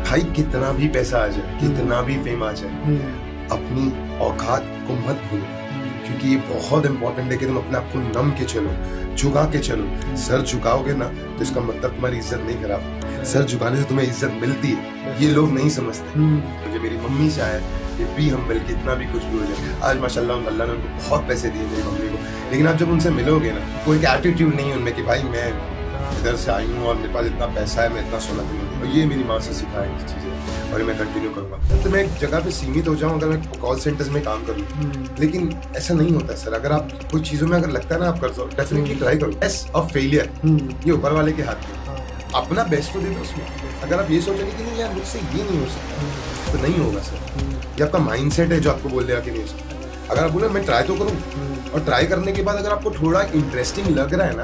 भाई कितना भी पैसा आ जाए, कितना भी फेम आ जाए, अपनी औकात को मत भूलो, क्योंकि ये बहुत इंपॉर्टेंट है कि तुम अपने आप को नम के चलो, झुका के चलो। सर झुकाओगे ना तो इसका मतलब तुम्हारी इज्जत नहीं खराब, सर झुकाने से तुम्हें इज्जत मिलती है, ये लोग नहीं समझते। मुझे मेरी मम्मी से आया कि भी हम बल्कि इतना भी कुछ भी हो जाए, आज माशाल्लाह अल्लाह ने उनको बहुत पैसे दिए मेरी मम्मी को, लेकिन आप जब उनसे मिलोगे ना, कोई एटीट्यूड नहीं है उनमें कि भाई मैं इधर से आई हूँ और मेरे पास इतना पैसा है, मैं इतना सोना दूँ। और ये मेरी माँ से सिखाई चीज़ें और मैं कंटिन्यू करूँगा। तो मैं एक जगह पे सीमित हो जाऊँ अगर मैं कॉल सेंटर्स में काम करूँ, लेकिन ऐसा नहीं होता सर। अगर आप कुछ चीज़ों में अगर लगता है ना आप कर सकते, डेफिनेटली ट्राई करो। एस ऑफ फेलियर ये ऊपर वाले के हाथ में, अपना बेस्ट तो दे दो उसमें। अगर आप ये सोचोगे कि नहीं यार मुझसे ये नहीं हो सकता, तो नहीं होगा सर। ये आपका माइंडसेट है जो आपको बोल देगा कि नहीं हो सकता। अगर आप बोले मैं ट्राई तो करूँ, और ट्राई करने के बाद अगर आपको थोड़ा इंटरेस्टिंग लग रहा है ना,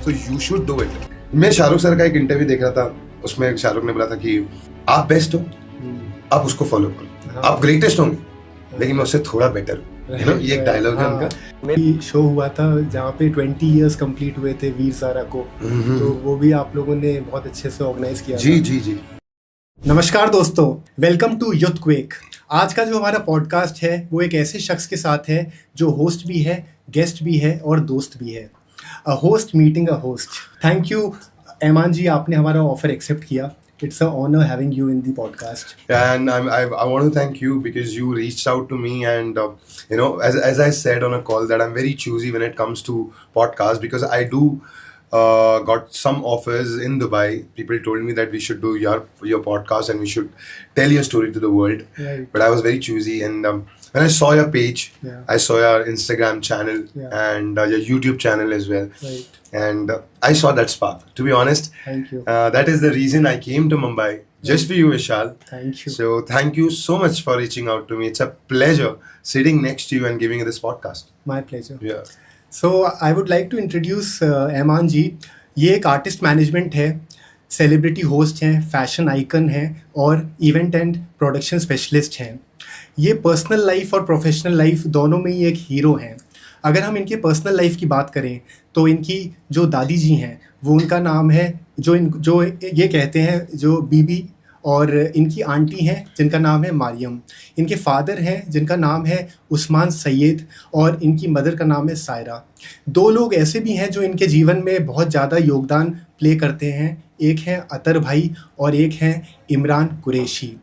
तो यू शुड डू इट। मैं शाहरुख सर का एक इंटरव्यू देख रहा था, उसमें शाहरुख ने बोला था कि आप बेस्ट हो, आप उसको फॉलो करो, आप ग्रेटेस्ट होंगे, लेकिन मैं उससे थोड़ा बेटर हूँ। ये एक डायलॉग है उनका। मेरी शो हुआ था जहाँ पे 20 इयर्स कंप्लीट हुए थे वीर ज़ारा को, तो वो भी आप लोगों ने बहुत अच्छे से ऑर्गेनाइज किया। जी जी जी। नमस्कार दोस्तों, वेलकम टू यूथक्वेक। आज का जो हमारा पॉडकास्ट है वो एक ऐसे शख्स के साथ है जो होस्ट भी है, गेस्ट भी है और दोस्त भी है। A host meeting a host. Thank you Aiman ji, आपने हमारा ऑफर एक्सेप्ट किया। It's an honor having you in the podcast. And I want to thank you because you reached out to me, and you know, as I said on a call, that I'm very choosy when it comes to podcasts, because I do got some offers in Dubai. People told me that we should do your podcast and we should tell your story to the world. Right. But I was very choosy, and when I saw your page, I saw your Instagram channel and your YouTube channel as well. Right. And I saw that spark. To be honest, Thank you. That is the reason I came to Mumbai, just for you, Vishal. Thank you. So thank you so much for reaching out to me. It's a pleasure sitting next to you and giving you this podcast. My pleasure. Yeah. So I would like to introduce ऐमान जी। ये एक artist management है, celebrity host हैं, fashion icon हैं और event and production specialist हैं। ये personal life और professional life दोनों में ही एक हीरो हैं। अगर हम इनके पर्सनल लाइफ की बात करें तो इनकी जो दादी जी हैं वो उनका नाम है जो ये कहते हैं जो बीबी, और इनकी आंटी हैं जिनका नाम है मारियम। इनके फादर हैं जिनका नाम है उस्मान सैयद और इनकी मदर का नाम है सायरा। दो लोग ऐसे भी हैं जो इनके जीवन में बहुत ज़्यादा योगदान प्ले करते हैं। एक हैं अतर भाई और एक हैं इमरान कुरैशी।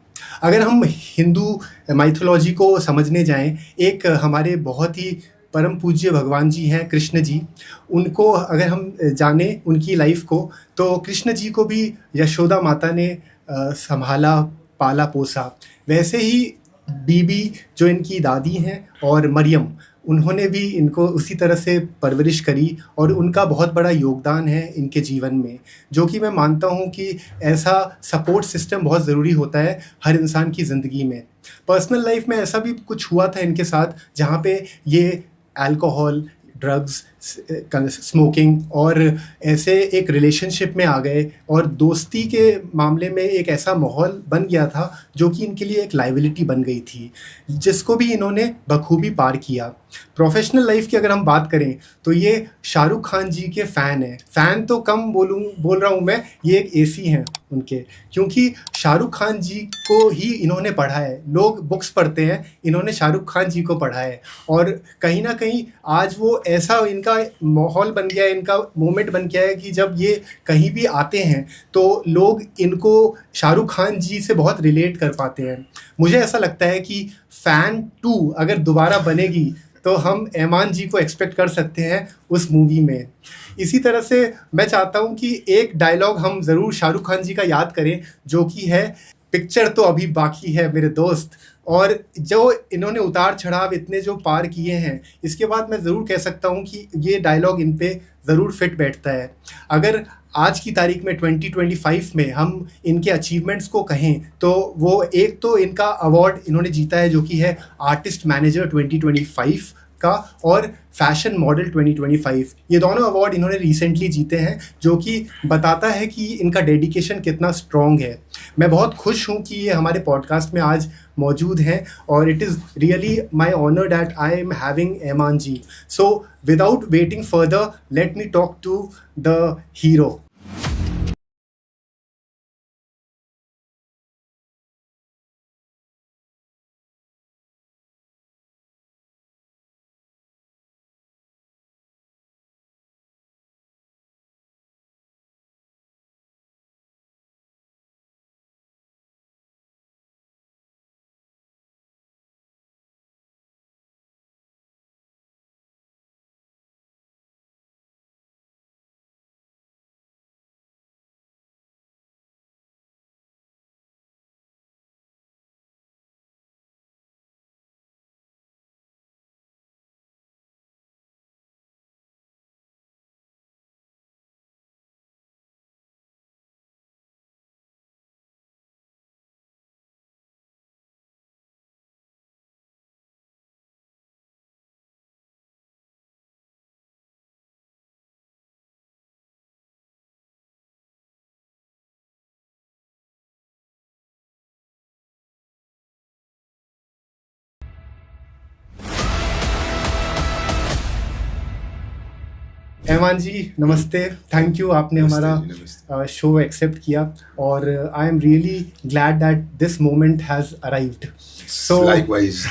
अगर हम हिंदू माइथोलॉजी को समझने जाएं, एक हमारे बहुत ही परम पूज्य भगवान जी हैं कृष्ण जी, उनको अगर हम जाने उनकी लाइफ को, तो कृष्ण जी को भी यशोदा माता ने संभाला, पाला पोसा। वैसे ही बीबी जो इनकी दादी हैं और मरियम, उन्होंने भी इनको उसी तरह से परवरिश करी और उनका बहुत बड़ा योगदान है इनके जीवन में, जो कि मैं मानता हूँ कि ऐसा सपोर्ट सिस्टम बहुत ज़रूरी होता है हर इंसान की ज़िंदगी में। पर्सनल लाइफ में ऐसा भी कुछ हुआ था इनके साथ जहाँ पे ये अल्कोहल, ड्रग्स, स्मोकिंग और ऐसे एक रिलेशनशिप में आ गए और दोस्ती के मामले में एक ऐसा माहौल बन गया था जो कि इनके लिए एक लाइबिलिटी बन गई थी, जिसको भी इन्होंने बखूबी पार किया। प्रोफेशनल लाइफ की अगर हम बात करें तो ये शाहरुख खान जी के फ़ैन हैं। फ़ैन तो कम बोल रहा हूँ मैं, ये एक एसी हैं उनके, क्योंकि शाहरुख खान जी को ही इन्होंने पढ़ा है। लोग बुक्स पढ़ते हैं, इन्होंने शाहरुख खान जी को पढ़ा है, और कहीं ना कहीं आज वो ऐसा इनका माहौल बन गया है, इनका मोमेंट बन गया है कि जब ये कहीं भी आते हैं तो लोग इनको शाहरुख खान जी से बहुत रिलेट कर पाते हैं। मुझे ऐसा लगता है कि फ़ैन 2 अगर दोबारा बनेगी तो हम ऐमान जी को एक्सपेक्ट कर सकते हैं उस मूवी में। इसी तरह से मैं चाहता हूं कि एक डायलॉग हम ज़रूर शाहरुख खान जी का याद करें, जो कि है, पिक्चर तो अभी बाकी है मेरे दोस्त। और जो इन्होंने उतार चढ़ाव इतने जो पार किए हैं, इसके बाद मैं ज़रूर कह सकता हूं कि ये डायलॉग इन पे ज़रूर फिट बैठता है। अगर आज की तारीख में 2025 में हम इनके अचीवमेंट्स को कहें तो वो एक तो इनका अवार्ड इन्होंने जीता है जो कि है आर्टिस्ट मैनेजर 2025 का और फैशन मॉडल 2025। ये दोनों अवार्ड इन्होंने रिसेंटली जीते हैं, जो कि बताता है कि इनका डेडिकेशन कितना स्ट्रॉन्ग है। मैं बहुत खुश हूँ कि ये हमारे पॉडकास्ट में आज मौजूद हैं और it is really my honour that I am having Aiman ji. So without waiting further, let me talk to the hero. Aiman ji नमस्ते, थैंक यू, आपने हमारा शो एक्सेप्ट किया और I am really glad that this moment has arrived. So likewise.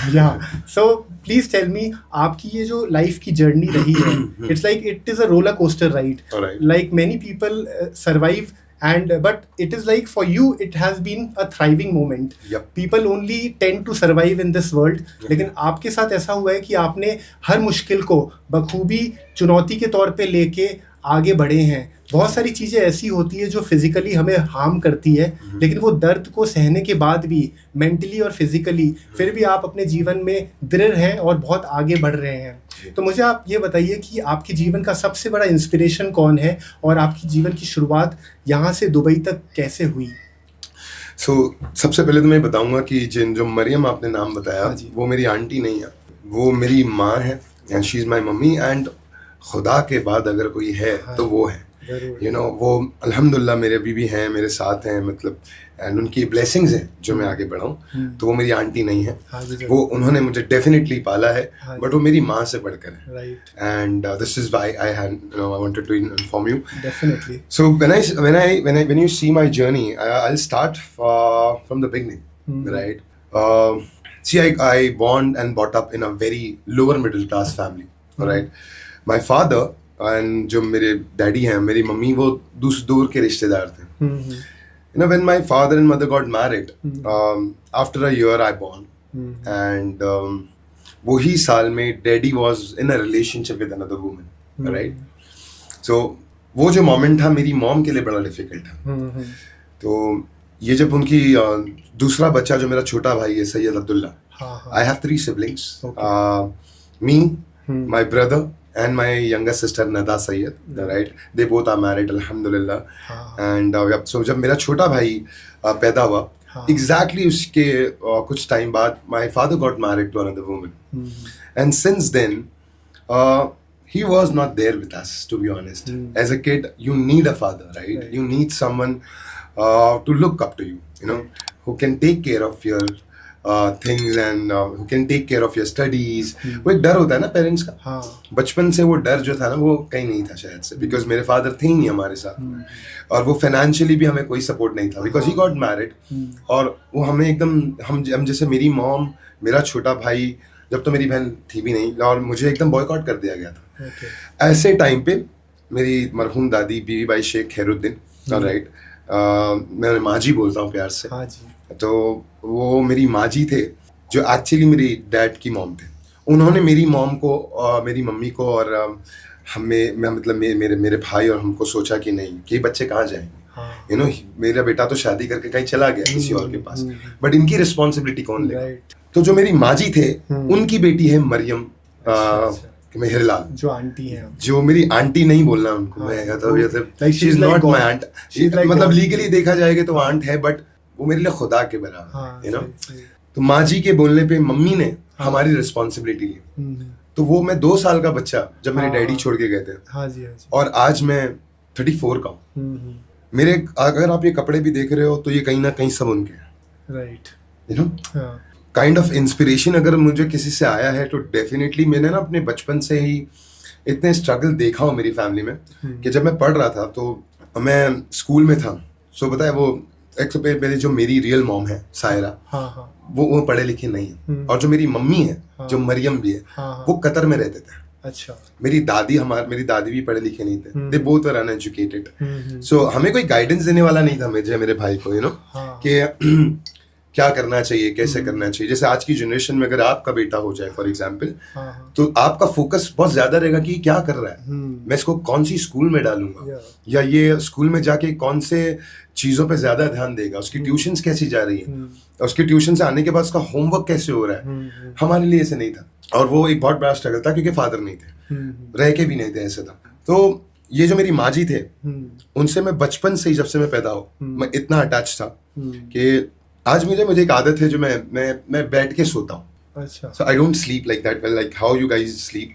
So please tell me, आपकी ये जो life की journey रही है, it's like it is a roller coaster ride. Alright. Like many people survive and but it is like for you it has been a thriving moment. Yep. People only tend to survive in this world. लेकिन आपके साथ ऐसा हुआ है कि आपने हर मुश्किल को बखूबी चुनौती के तौर पे लेके आगे बढ़े हैं. बहुत सारी चीज़ें ऐसी होती है जो फिजिकली हमें हार्म करती है, लेकिन वो दर्द को सहने के बाद भी मेंटली और फिजिकली फिर भी आप अपने जीवन में दृढ़ हैं और बहुत आगे बढ़ रहे हैं. तो मुझे आप ये बताइए कि आपके जीवन का सबसे बड़ा इंस्पिरेशन कौन है और आपकी जीवन की शुरुआत यहाँ से दुबई तक कैसे हुई? सबसे पहले तो मैं बताऊंगा कि जो मरियम आपने नाम बताया वो मेरी आंटी नहीं है, वो मेरी माँ है and she is my mummy. And खुदा के बाद अगर कोई है तो वो है, वो अल्हम्दुलिल्लाह मेरे अभी भी हैं, मेरे साथ हैं, मतलब एंड उनकी ब्लेसिंग्स हैं जो मैं आगे बढ़ाऊँ. तो वो मेरी आंटी नहीं है, वो उन्होंने मुझे डेफिनेटली पाला है, बट वो मेरी माँ से बढ़कर है. And this is why I wanted to inform you. Definitely. So when you see my journey, I will start from the beginning, right? See, I born and brought up in a very lower middle class family, right? My father and जो मेरे daddy हैं, मेरी mummy, वो दूर के रिश्तेदार थे. When my father and mother got married, after a year I born, and वही साल में daddy was in a relationship with another woman, right? So वो जो मोमेंट था मेरी मॉम के लिए बड़ा डिफिकल्ट था. तो ये जब उनकी दूसरा बच्चा जो मेरा छोटा भाई है Syed Abdullah, I have 3 siblings, me, my brother and my younger sister Nada Sayyed, right? They both are married, alhamdulillah. And so जब मेरा छोटा भाई पैदा हुआ, exactly उसके कुछ टाइम बाद my father got married to another woman. And since then he was not there with us, to be honest. As a kid you need a father, right? You need someone to look up to you, who can take care of your things and who can take care of your studies. वो एक डर होता है ना parents का. बचपन से वो डर जो था ना वो कहीं नहीं था शायद से, बिकॉज मेरे फादर थे ही नहीं हमारे साथ, और वो फाइनेंशियली भी हमें कोई सपोर्ट नहीं था, बिकॉज ही गॉट मैरिड. और वो हमें एकदम हम जैसे मेरी मॉम, मेरा छोटा भाई, जब तो मेरी बहन थी भी नहीं, और मुझे एकदम बॉयकॉट कर दिया गया था. ऐसे टाइम पे मेरी मरहूम दादी बीवी बाई शेख खैरुद्दीन, राइट, मैं उन्हें माँ जी बोलता हूँ प्यार से. तो वो मेरी माँ जी थे जो एक्चुअली मेरी डैड की मॉम थे. उन्होंने मेरी मॉम को, मेरी मम्मी को और मतलब मेरे भाई और हमको सोचा कि नहीं कि बच्चे कहाँ जाएंगे, मेरा बेटा तो शादी करके कहीं चला गया किसी और के पास, बट इनकी रिस्पॉन्सिबिलिटी कौन लेगा? तो जो मेरी माँ जी थे उनकी बेटी है मरियम मेहरलाल, जो आंटी है, जो मेरी आंटी नहीं बोलना उनको, मैं she is not my aunt, मतलब लीगली देखा जाएगा तो आंट है, बट वो मेरे लिए खुदा के बराबर, तो माँ जी के बोलने पे मम्मी ने हमारी रिस्पॉन्सिबिलिटी ली. तो वो मैं 2 साल का बच्चा जब मेरे डैडी छोड़ के गए थे, और आज मैं 34 का हूँ. मेरे अगर आप ये कपड़े भी देख रहे हो तो ये कहीं ना कहीं सब उनके हैं, राइट? काइंड ऑफ इंस्पिरेशन अगर मुझे किसी से आया है तो डेफिनेटली मैंने ना अपने बचपन से ही इतने स्ट्रगल देखा हूँ मेरी फैमिली में, कि जब मैं पढ़ रहा था तो मैं स्कूल में था. सो बताया वो एक तो पहले जो मेरी रियल मॉम है सायरा, वो पढ़े लिखे नहीं है, और जो मेरी मम्मी है, जो मरियम भी है, वो कतर में रहते थे. अच्छा. मेरी दादी भी पढ़े लिखे नहीं थे, दे बोथ वर अनएजुकेटेड. सो हमें कोई गाइडेंस देने वाला नहीं था मेरे भाई को, कि क्या करना चाहिए, कैसे करना चाहिए. जैसे आज की जनरेशन में अगर आपका बेटा हो जाए फॉर एग्जांपल, तो आपका फोकस बहुत ज्यादा रहेगा कि क्या कर रहा है, मैं इसको कौन सी स्कूल में डालूंगा, या ये स्कूल में जाके कौन से चीजों पे ज्यादा ध्यान देगा, उसकी ट्यूशंस कैसी जा रही है, उसके ट्यूशन से आने के बाद उसका होमवर्क कैसे हो रहा है. हमारे लिए ऐसे नहीं था, और वो एक बहुत बड़ा स्ट्रगल था क्योंकि फादर नहीं थे, रह के भी नहीं थे, ऐसे था. तो ये जो मेरी माँ जी थे, उनसे मैं बचपन से ही, जब से मैं पैदा हो, मैं इतना अटैच था कि आज मुझे एक आदत है जो मैं बैठ के सोता हूँ. अच्छा. So I don't sleep like that, like how you guys sleep.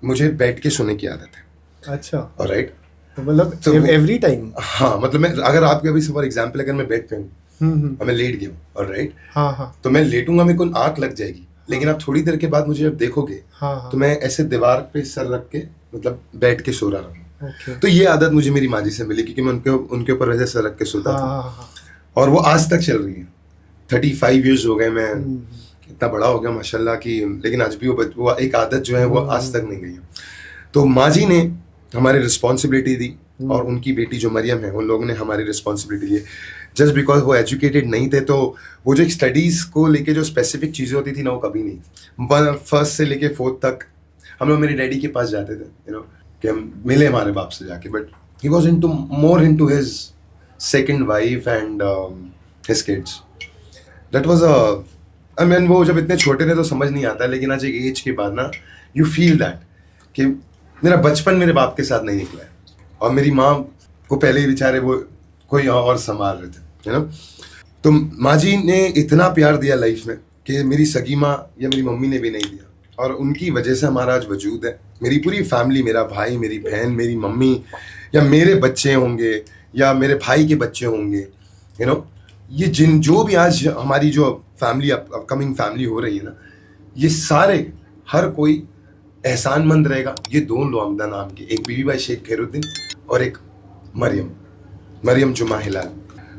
मुझे बैठ के सोने की आदत है. अच्छा. ऑलराइट. मतलब एवरी टाइम. हाँ, मतलब मैं अगर आपके अभी फॉर एग्जांपल अगर मैं बेड पे हूँ और मैं लेट गया हूँ, ऑलराइट, तो मैं लेटूंगा, मेरे को आंख लग जाएगी, लेकिन आप थोड़ी देर के बाद मुझे जब देखोगे तो मैं ऐसे दीवार पे सर रख के मतलब बैठ के सो रहा हूँ। तो ये आदत मुझे मेरी माँ जी से मिली, क्योंकि मैं उनके ऊपर वैसे सर रख के सोता था, और वो आज तक चल रही है। 35 ईयर्स हो गए, मैं इतना बड़ा हो गया माशाल्लाह की, लेकिन आज भी वो एक आदत जो है वो आज तक नहीं गई है। तो माँ जी ने हमारी रिस्पॉन्सिबिलिटी दी, और उनकी बेटी जो मरियम है, उन लोगों ने हमारी रिस्पॉन्सिबिलिटी ली। जस्ट बिकॉज वो एजुकेटेड नहीं थे, तो वो जो एक स्टडीज को लेके जो स्पेसिफिक चीज़ें होती थी ना, वो कभी नहीं थी। फर्स्ट से लेके 4th तक हम लोग मेरी डैडी के पास जाते थे, कि हम मिले हमारे बाप से जाके, but he was more into his second wife and his kids. That was I mean, वो जब इतने छोटे थे तो समझ नहीं आता, लेकिन आज एक एज के बाद ना यू फील दैट कि मेरा बचपन मेरे बाप के साथ नहीं निकला है, और मेरी माँ को पहले ही बेचारे वो कोई और संभाल रहे थे, तो माँ जी ने इतना प्यार दिया लाइफ में कि मेरी सगी माँ या मेरी मम्मी ने भी नहीं दिया, और उनकी वजह से हमारा आज वजूद है। मेरी पूरी फैमिली, मेरा भाई, मेरी बहन, मेरी मम्मी, या मेरे बच्चे होंगे या मेरे भाई के बच्चे होंगे, ये जो भी आज हमारी जो फैमिली अपकमिंग फैमिली हो रही है ना, ये सारे हर कोई एहसानमंद रहेगा। ये 2 लोमदा नाम के, एक बीबी भाई शेख खैरुद्दीन और एक मरियम जुमा हिलाल।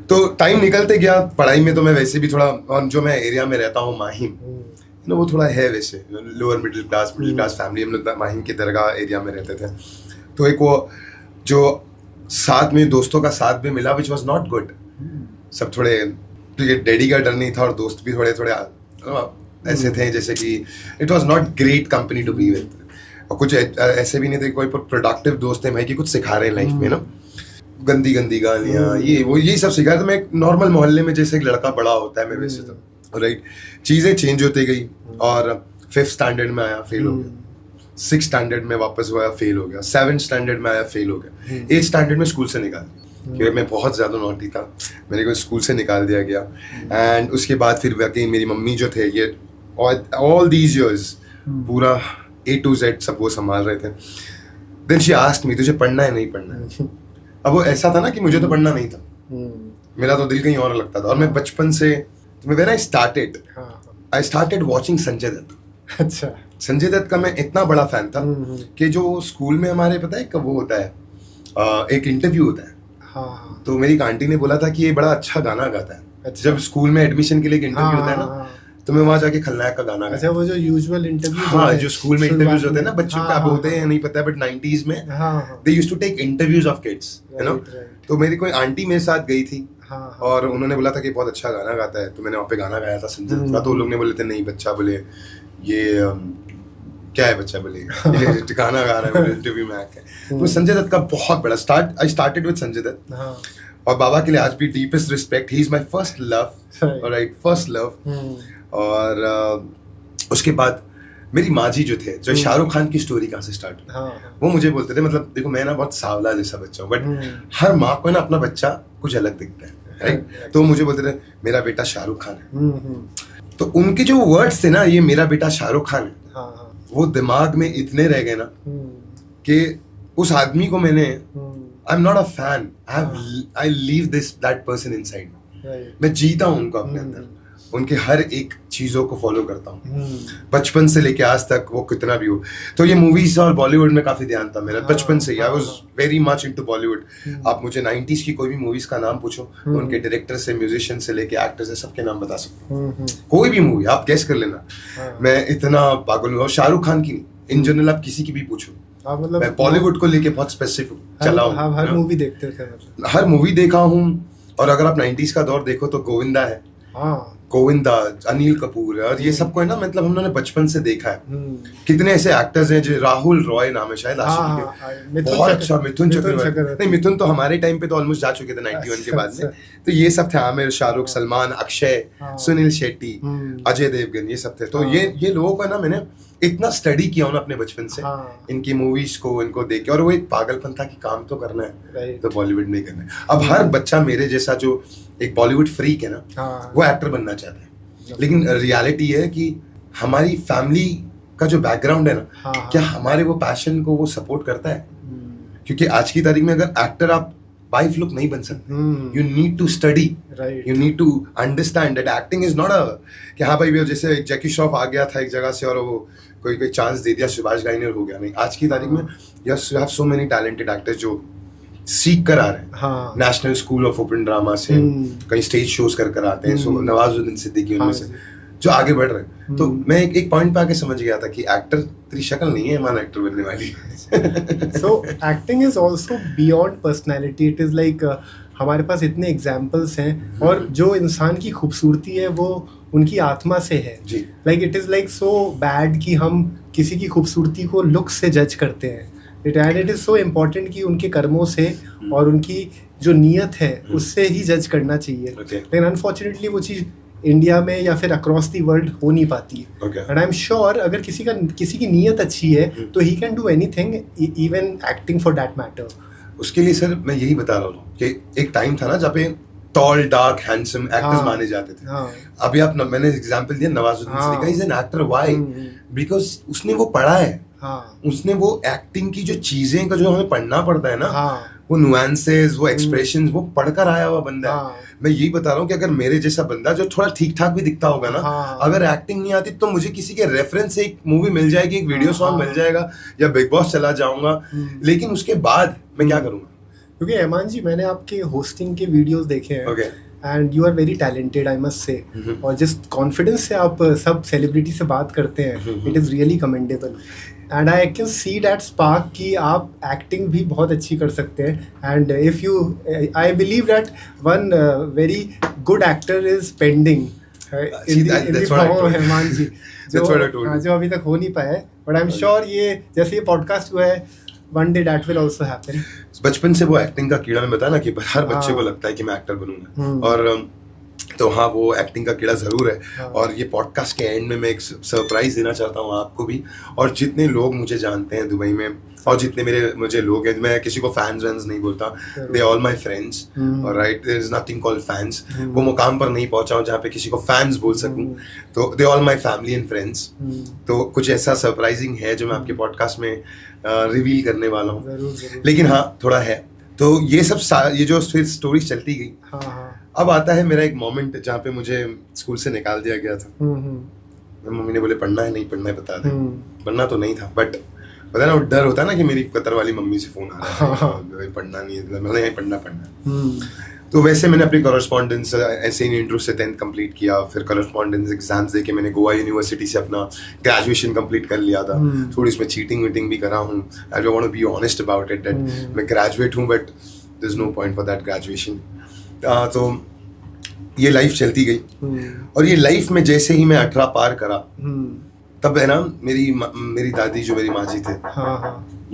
तो टाइम निकलते गया, पढ़ाई में तो मैं वैसे भी थोड़ा, और जो मैं एरिया में रहता हूँ माहिम, वो थोड़ा है वैसे लोअर मिडिल क्लास फैमिली, हम लोग माहिम के दरगाह एरिया में रहते थे। तो एक वो जो साथ में दोस्तों का साथ भी मिला, विच वॉज नॉट गुड। सब थोड़े, डैडी का डर नहीं था, और दोस्त भी थोड़े ऐसे थे जैसे कि it was not great company to be with, और कुछ ऐसे भी नहीं थे कोई प्रोडक्टिव दोस्त थे भाई कि कुछ सिखा रहे हैं लाइफ में, गंदी गालियाँ, ये सब सिखाया। तो मैं एक नॉर्मल मोहल्ले में जैसे एक लड़का बड़ा होता है, मैं वैसे तो राइट, चीज़ें चेंज होती गई, और 5th स्टैंडर्ड में आया, फेल हो गया। 6th स्टैंडर्ड में वापस हुआ, फेल हो गया। 7th स्टैंडर्ड में आया, फेल हो गया। 8th स्टैंडर्ड में स्कूल से निकाल दिया, क्योंकि मैं बहुत ज़्यादा नॉटी था, मेरे को स्कूल से निकाल दिया गया। एंड उसके बाद फिर वाकई मेरी मम्मी जो थे, ये ऑल दीज ईयर्स पूरा A to Z सब वो संभाल रहे थे। देन शी आस्क्ड मी, तुझे पढ़ना है नहीं पढ़ना है? अब वो ऐसा था ना कि मुझे तो पढ़ना नहीं था, मेरा तो दिल कहीं और लगता था। और मैं बचपन से, when I started watching Sanjay Dutt. अच्छा, संजय दत्त का मैं इतना बड़ा फैन था कि जो स्कूल में हमारे, पता है कब वो होता है, एक इंटरव्यू होता है, तो मेरी आंटी ने बोला था कि ये बड़ा अच्छा गाना गाता है। अच्छा। जब स्कूल में एडमिशन के लिए इंटरव्यू होता है ना, तो मैं वहाँ जाके खलनायक का गाना गाया। अच्छा, वो जो यूजुअल इंटरव्यू, हाँ, जो स्कूल में इंटरव्यूज होते हैं ना बच्चों का, अब होते हैं नहीं पता, बट 90s में they used to take interviews of kids, तो मेरी कोई आंटी मेरे साथ गई थी, और उन्होंने बोला था कि बहुत अच्छा गाना गाता है, तो मैंने वहाँ पे गाना गाया था संजय दत्त का। तो लोग ने बोले थे नहीं बच्चा, बोले ये क्या है बच्चा, बोले ये गाना गा रहा है इंटरव्यू में आके। तो संजय दत्त का बहुत बड़ा I started with Sanjay Dutt, और बाबा के लिए आज भी deepest respect, he is my first love, right, first love. और उसके बाद मेरी माँ जी जो थे, जो शाहरुख खान की स्टोरी कहाँ से स्टार्ट हुई, वो मुझे बोलते थे, मतलब देखो मैं ना बहुत सावला जैसा बच्चा हूँ, बट हर माँ को ना अपना बच्चा कुछ अलग दिखता है, राइट। तो मुझे बोलते थे मेरा बेटा शाहरुख खान है। तो उनके जो वर्ड्स थे ना, ये मेरा बेटा शाहरुख खान है, वो दिमाग में इतने रह गए ना कि उस आदमी को मैंने, आई am not a fan, I leave that person inside. मैं जीता हूँ उनको अपने अंदर, उनके हर एक चीजों को फॉलो करता हूँ, बचपन से लेके आज तक, वो कितना भी हो। तो ये मूवीज और बॉलीवुड में काफी ध्यान था मेरा बचपन से, I was very much into Bollywood. आप मुझे 90s की कोई भी मूवीज का नाम पूछो, तो उनके डायरेक्टर से, म्यूजिशियन से लेके एक्टर से, सबके नाम बता सकता हूँ। कोई भी मूवी आप गेस कर लेना, मैं इतना पागल हूँ। और शाहरुख खान की नहीं, इन जनरल आप किसी की भी पूछो, मतलब मैं बॉलीवुड को लेके बहुत स्पेसिफिक चला हूँ, हर मूवी देखते थे, हर मूवी देखा हूँ। और अगर आप 90s का दौर देखो तो गोविंदा है, गोविंदा, अनिल कपूर, और ये सबको है ना, मतलब हम लोगों ने बचपन से देखा है। कितने ऐसे एक्टर्स हैं, जो राहुल रॉय नाम है शायद, बहुत अच्छा, मिथुन चक्रवर्ती, नहीं मिथुन तो हमारे टाइम पे तो ऑलमोस्ट जा चुके थे 91 के बाद में। तो ये सब थे, आमिर, शाहरुख, सलमान, अक्षय, सुनील शेट्टी, अजय देवगन, ये सब थे। तो ये लोगों को ना मैंने इतना स्टडी किया ना अपने बचपन से, इनकी मूवीज को, इनको देख के, और वो एक पागलपन था कि काम तो करना है, तो बॉलीवुड में करना है। अब हर बच्चा मेरे जैसा जो एक बॉलीवुड फ्रीक है ना, वो एक्टर बनना चाहता है, लेकिन रियलिटी है कि हमारी फैमिली का जो बैकग्राउंड है ना, क्या हमारे वो पैशन को वो सपोर्ट करता है? क्योंकि आज की तारीख में अगर एक्टर आप बाय फ्लुक नहीं बन सकते, you need to study, you need to understand that acting is not a कि हाँ भाई, जैसे जैकी श्रॉफ आ गया था एक जगह से और वो कोई चांस दे दिया शिवाज गायनेर हो गया, नहीं। आज की तारीख में yes you have so many talented actors जो सीख कर आ रहे हैं, national school of open drama से कहीं स्टेज शोज कर आते हैं, सो नवाजुद्दीन सिद्दीकी उनमें से जो आगे बढ़ रहे हैं। तो मैं एक पॉइंट पे आके समझ गया था कि एक्टर तेरी शक्ल नहीं है मान एक्टर बनने वाली। So acting is also beyond personality, it is like हमारे पास इतने एग्जाम्पल्स हैं और जो इंसान की खूबसूरती है वो उनकी आत्मा से है। Like it is like so bad कि हम किसी की खूबसूरती को लुक से जज करते हैं, and it is so important कि उनके कर्मों से और उनकी जो नीयत है उससे ही जज करना चाहिए। लेकिन अनफॉर्चुनेटली वो चीज़ इंडिया में या फिर अक्रॉस दी वर्ल्ड हो नहीं पाती। एंड आई एम श्योर अगर किसी की नीयत अच्छी है तो he can do anything, even acting for that matter. उसके लिए सर मैं यही बता रहा हूँ कि एक टाइम था ना जहाँ पे टॉल डार्क हैंडसम एक्टर्स माने जाते थे। अभी आप मैंने एग्जांपल दिया Nawazuddin Siddiqui is an actor, why? Because उसने वो पढ़ा है, उसने वो एक्टिंग की जो चीजें का जो हमें पढ़ना पड़ता है ना, वो नुआंसेस, वो एक्सप्रेशंस, वो पढ़कर आया हुआ बंदा है। मैं यही बता रहा हूँ कि अगर मेरे जैसा बंदा जो थोड़ा ठीक ठाक भी दिखता होगा ना, अगर एक्टिंग नहीं आती तो मुझे किसी के रेफरेंस से एक मूवी मिल जाएगी, एक वीडियो सॉन्ग मिल जाएगा या बिग बॉस चला जाऊंगा, लेकिन उसके बाद मैं क्या करूंगा? क्योंकि एमान जी मैंने आपके होस्टिंग के वीडियोस देखे हैं and you are very talented, I must say. और जिस कॉन्फिडेंस से आप सब सेलिब्रिटी से बात करते हैं, it is really commendable and I can see that spark कि आप एक्टिंग भी बहुत अच्छी कर सकते हैं। And if you, I believe that one very good actor is pending Aiman ji, जो अभी तक हो नहीं पाया है, बट आई एम श्योर ये जैसे ये पॉडकास्ट हुआ है, one day that will also happen। बचपन से वो एक्टिंग का कीड़ा, मैं बताया ना कि हर बच्चे को लगता है कि मैं एक्टर बनूंगा, और तो हाँ वो एक्टिंग का कीड़ा जरूर है। और ये पॉडकास्ट के एंड में मैं एक सरप्राइज देना चाहता हूँ आपको भी, और जितने लोग मुझे जानते हैं दुबई में और जितने मुझे लोग हैं, मैं किसी को फैंस वैंस नहीं बोलता, they all my friends, right? There is nothing called fans. वो मुकाम पर नहीं पहुंचा हूँ जहाँ पे किसी को फैंस बोल सकूँ, तो दे all my family and friends. तो कुछ ऐसा सरप्राइजिंग है जो मैं आपके पॉडकास्ट में रिवील करने वाला हूँ, लेकिन हाँ थोड़ा है। तो ये सब ये जो फिर स्टोरी चलती गई, अब आता है मेरा एक मोमेंट जहाँ पे मुझे स्कूल से निकाल दिया गया था। मम्मी ने बोले पढ़ना है, नहीं पढ़ना है बता दे। पढ़ना तो नहीं था, बट पता ना वो डर होता है ना कि मेरी कतर वाली मम्मी से फोन आ रहा है, पढ़ना नहीं है, मैंने पढ़ना। तो वैसे मैंने अपनी कॉरेस्पॉन्डेंस ऐसे ही इंट्रो से 10th कंप्लीट किया, फिर कॉरेस्पॉन्डेंस एग्जाम्स देके मैंने गोवा यूनिवर्सिटी से अपना ग्रेजुएशन कंप्लीट कर लिया था। थोड़ी इसमें चीटिंग वीटिंग भी करा हूँ, I don't want to be honest about it, that मैं ग्रेजुएट हूँ but there is no point for that graduation. तो ये लाइफ चलती गई, और ये लाइफ में जैसे ही मैं 18 पार करा, तब है ना मेरी दादी जो मेरी माँ जी थे,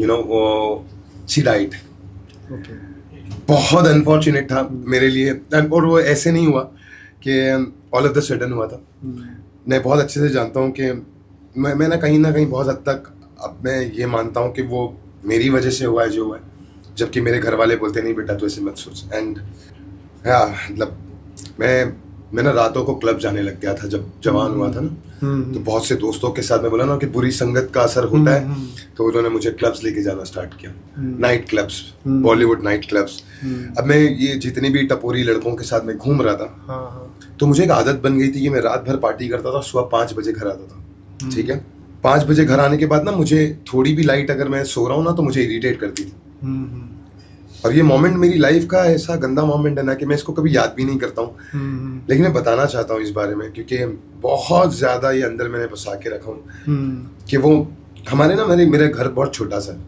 यू नो, वो शी डाइड। बहुत अनफॉर्चुनेट था मेरे लिए, और वो ऐसे नहीं हुआ कि ऑल ऑफ द सडन हुआ था। मैं बहुत अच्छे से जानता हूँ कि मैं ना कहीं बहुत हद तक अब मैं ये मानता हूँ कि वो मेरी वजह से हुआ है जो हुआ है, जबकि मेरे घर वाले बोलते नहीं बेटा तो ऐसे मत सोच। एंड हाँ मतलब मैं ना रातों को क्लब जाने लग गया था जब जवान हुआ था ना, तो बहुत से दोस्तों के साथ मैं बोला ना कि बुरी संगत का असर होता है, तो उन्होंने मुझे क्लब्स लेके जाना स्टार्ट किया, night clubs, Bollywood night clubs. अब मैं ये जितने भी टपोरी लड़कों के साथ मैं घूम रहा था, तो मुझे एक आदत बन गई थी कि मैं रात भर पार्टी करता था, सुबह 5 बजे घर आता था। ठीक है, 5 बजे घर आने के बाद ना मुझे थोड़ी भी लाइट अगर मैं सो रहा हूँ ना तो मुझे इरिटेट करती थी। और ये मोमेंट मेरी लाइफ का ऐसा गंदा मोमेंट है ना कि मैं इसको कभी याद भी नहीं करता हूँ, लेकिन मैं बताना चाहता हूँ इस बारे में, क्योंकि बहुत ज्यादा ये अंदर मैंने बसा के रखा हूँ कि वो हमारे ना मेरा घर बहुत छोटा सा है,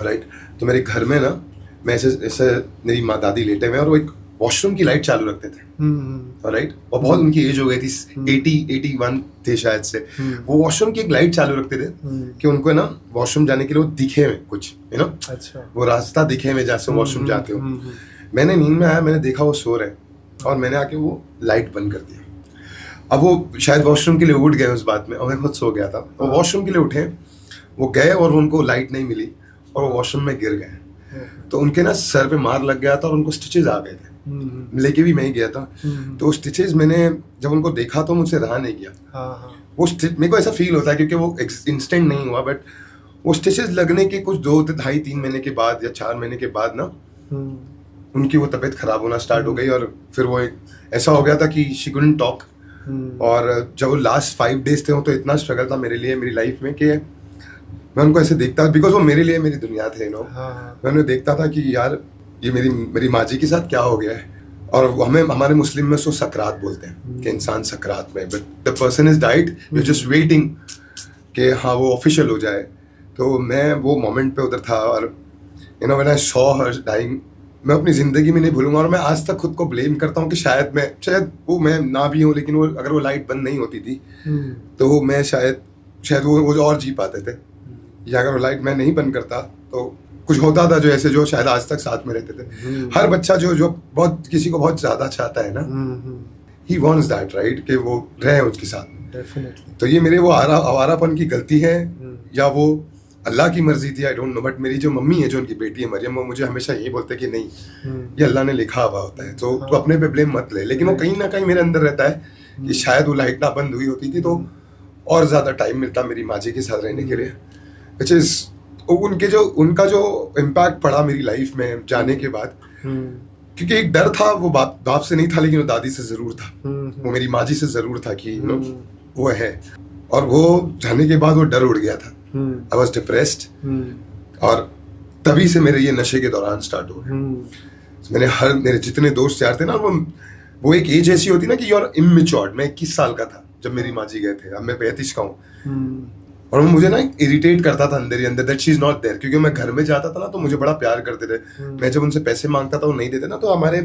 राइट? तो मेरे घर में ना मैं ऐसे मेरी माँ दादी लेटे हुए और वो एक वॉशरूम की लाइट चालू रखते थे, राइट? और बहुत उनकी एज हो गई थी, 81 थे शायद से। वो वॉशरूम की एक लाइट चालू रखते थे कि उनको ना वॉशरूम जाने के लिए वो दिखे में कुछ, यू नो, अच्छा, वो रास्ता दिखे में जैसे वॉशरूम जाते हो। मैंने नींद में आया, मैंने देखा वो सो रहे और मैंने आके वो लाइट बंद कर दिया। अब वो शायद वॉशरूम के लिए उठ गए उस बात में, और मैं खुद सो गया था। वो वॉशरूम के लिए उठे, वो गए और उनको लाइट नहीं मिली और वो वॉशरूम में गिर गए, तो उनके ना सर पे मार लग गया था और उनको स्टिचेस आ गए थे। लेके भी मैं ही गया था, तो स्टिचेस मैंने जब उनको देखा तो मुझसे रहा नहीं गया। वो मेरे को ऐसा फील होता है क्योंकि वो इंस्टेंट नहीं हुआ, बट वो स्टिचेस लगने के कुछ 2, 2.5, 3 महीने के बाद या 4 महीने के बाद ना उनकी वो तबीयत खराब होना स्टार्ट हो गई, और फिर वो ऐसा हो गया था कि शी कुडंट टॉक, और जब वो लास्ट 5 days थे तो इतना स्ट्रगल था मेरे लिए मेरी लाइफ में कि मैं उनको ऐसे देखता, बिकॉज वो मेरे लिए मेरी दुनिया थे, मैं उन्हें देखता था कि यार ये मेरी माँ जी के साथ क्या हो गया है। और हमारे मुस्लिम में उसको सकरात बोलते हैं कि इंसान सकरात में, but the person is died, you just waiting कि हाँ वो ऑफिशियल हो जाए। तो मैं वो मोमेंट पे उधर था और when I saw her dying, मैं अपनी ज़िंदगी में नहीं भूलूंगा। और मैं आज तक खुद को ब्लेम करता हूँ कि शायद वो मैं ना भी हूँ, लेकिन वो अगर वो लाइट बंद नहीं होती थी तो मैं शायद वो जो और जी पाते थे, या अगर वो लाइट मैं नहीं बंद करता तो कुछ होता था जो ऐसे जो शायद आज तक साथ में रहते थे। हर बच्चा जो बहुत किसी को बहुत ज़्यादा चाहता है ना, ही वॉन्ट्स दैट, राइट, कि वो रहे उसके साथ। डेफिनेटली। तो ये मेरे वो आवारापन की गलती है या वो अल्लाह की मर्जी थी, आई डोंट नो। बट मेरी जो मम्मी है, जो उनकी बेटी है मरियम, वो मुझे हमेशा यही बोलते कि नहीं, ये अल्लाह ने लिखा हुआ होता है, तो तू अपने पे ब्लेम मत ले। लेकिन वो कहीं ना कहीं मेरे अंदर रहता है कि शायद वो लाइट ना बंद हुई होती थी तो और ज़्यादा टाइम मिलता मेरी माँ जी के साथ रहने के लिए, विच इज़ उनका जो इम्पैक्ट पड़ा मेरी लाइफ में जाने के बाद। क्योंकि एक डर था, वो बाप से नहीं था लेकिन वो दादी से ज़रूर था, वो मेरी माँ जी से ज़रूर था कि वो है। और वो जाने के बाद वो डर उड़ गया था। आई वॉज डिप्रेस्ड, और तभी से मेरे ये नशे के दौरान स्टार्ट हो गए। मेरे जितने दोस्त यार थे ना, वो एक एज ऐसी होती ना कि यू आर इमेच्योर्ड। मैं 21 साल का था जब मेरी माँ जी गए थे, अब मैं 35 का हूँ। और वो मुझे ना इरिटेट करता था अंदर ही अंदर, that she is not there. क्योंकि मैं घर में जाता था ना तो मुझे बड़ा प्यार करते थे। मैं जब उनसे पैसे मांगता था वो नहीं देते ना, तो हमारे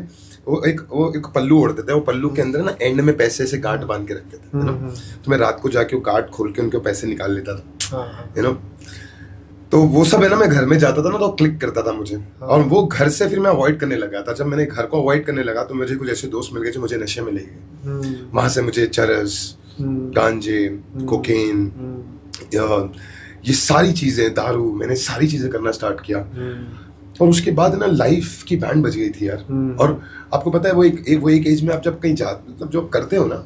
वो एक पल्लू ओढ़ते थे, वो पल्लू के अंदर ना एंड में पैसे से गांठ बांध के रखते थे, तो मैं रात को जाके वो गांठ खोल के उनके पैसे निकाल लेता था, तो वो सब है ना, मैं घर में जाता था ना तो क्लिक करता था मुझे। और वो घर से फिर मैं अवॉइड करने लगा था। जब मैंने घर को अवॉइड करने लगा तो मुझे कुछ ऐसे दोस्त मिल गए जो मुझे नशे में ले गए। वहां से मुझे चरस, गांजे, कोकेन, ये सारी चीजें, दारू, मैंने सारी चीजें करना स्टार्ट किया। और उसके बाद ना लाइफ की बैंड बज गई थी यार। और आपको पता है वो एक एज में आप जब कहीं मतलब जब करते हो ना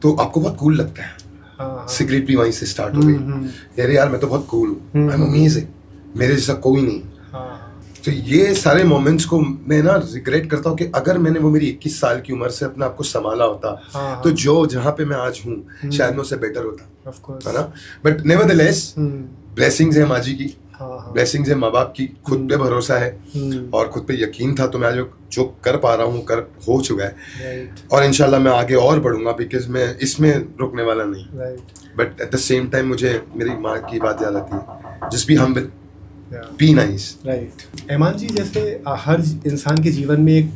तो आपको बहुत कूल लगता है। सिगरेट भी वहीं से स्टार्ट हो गई। अरे यार मैं तो बहुत कूल हूँ, आई एम अमेजिंग, मेरे जैसा कोई नहीं। तो ये सारे मोमेंट्स को मैं ना रिग्रेट करता हूँ कि अगर मैंने वो मेरी 21 साल की उम्र से अपने आप को संभाला होता तो जहाँ पे मैं आज हूँ शायद मैं उससे बेटर होता, है ना। बट नेवरदलेस ब्लेसिंग्स है माँ जी की, ब्लेसिंग्स है माँ बाप की, खुद पे भरोसा है और खुद पे यकीन था, तो मैं जो कर पा रहा हूँ हो चुका है। और इंशाल्लाह मैं आगे और बढ़ूंगा, बिकॉज मैं इसमें रुकने वाला नहीं। But at the same time मुझे मेरी माँ की बात याद आती है, just be humble, be nice. Right. Aiman ji, जैसे हर इंसान के जीवन में एक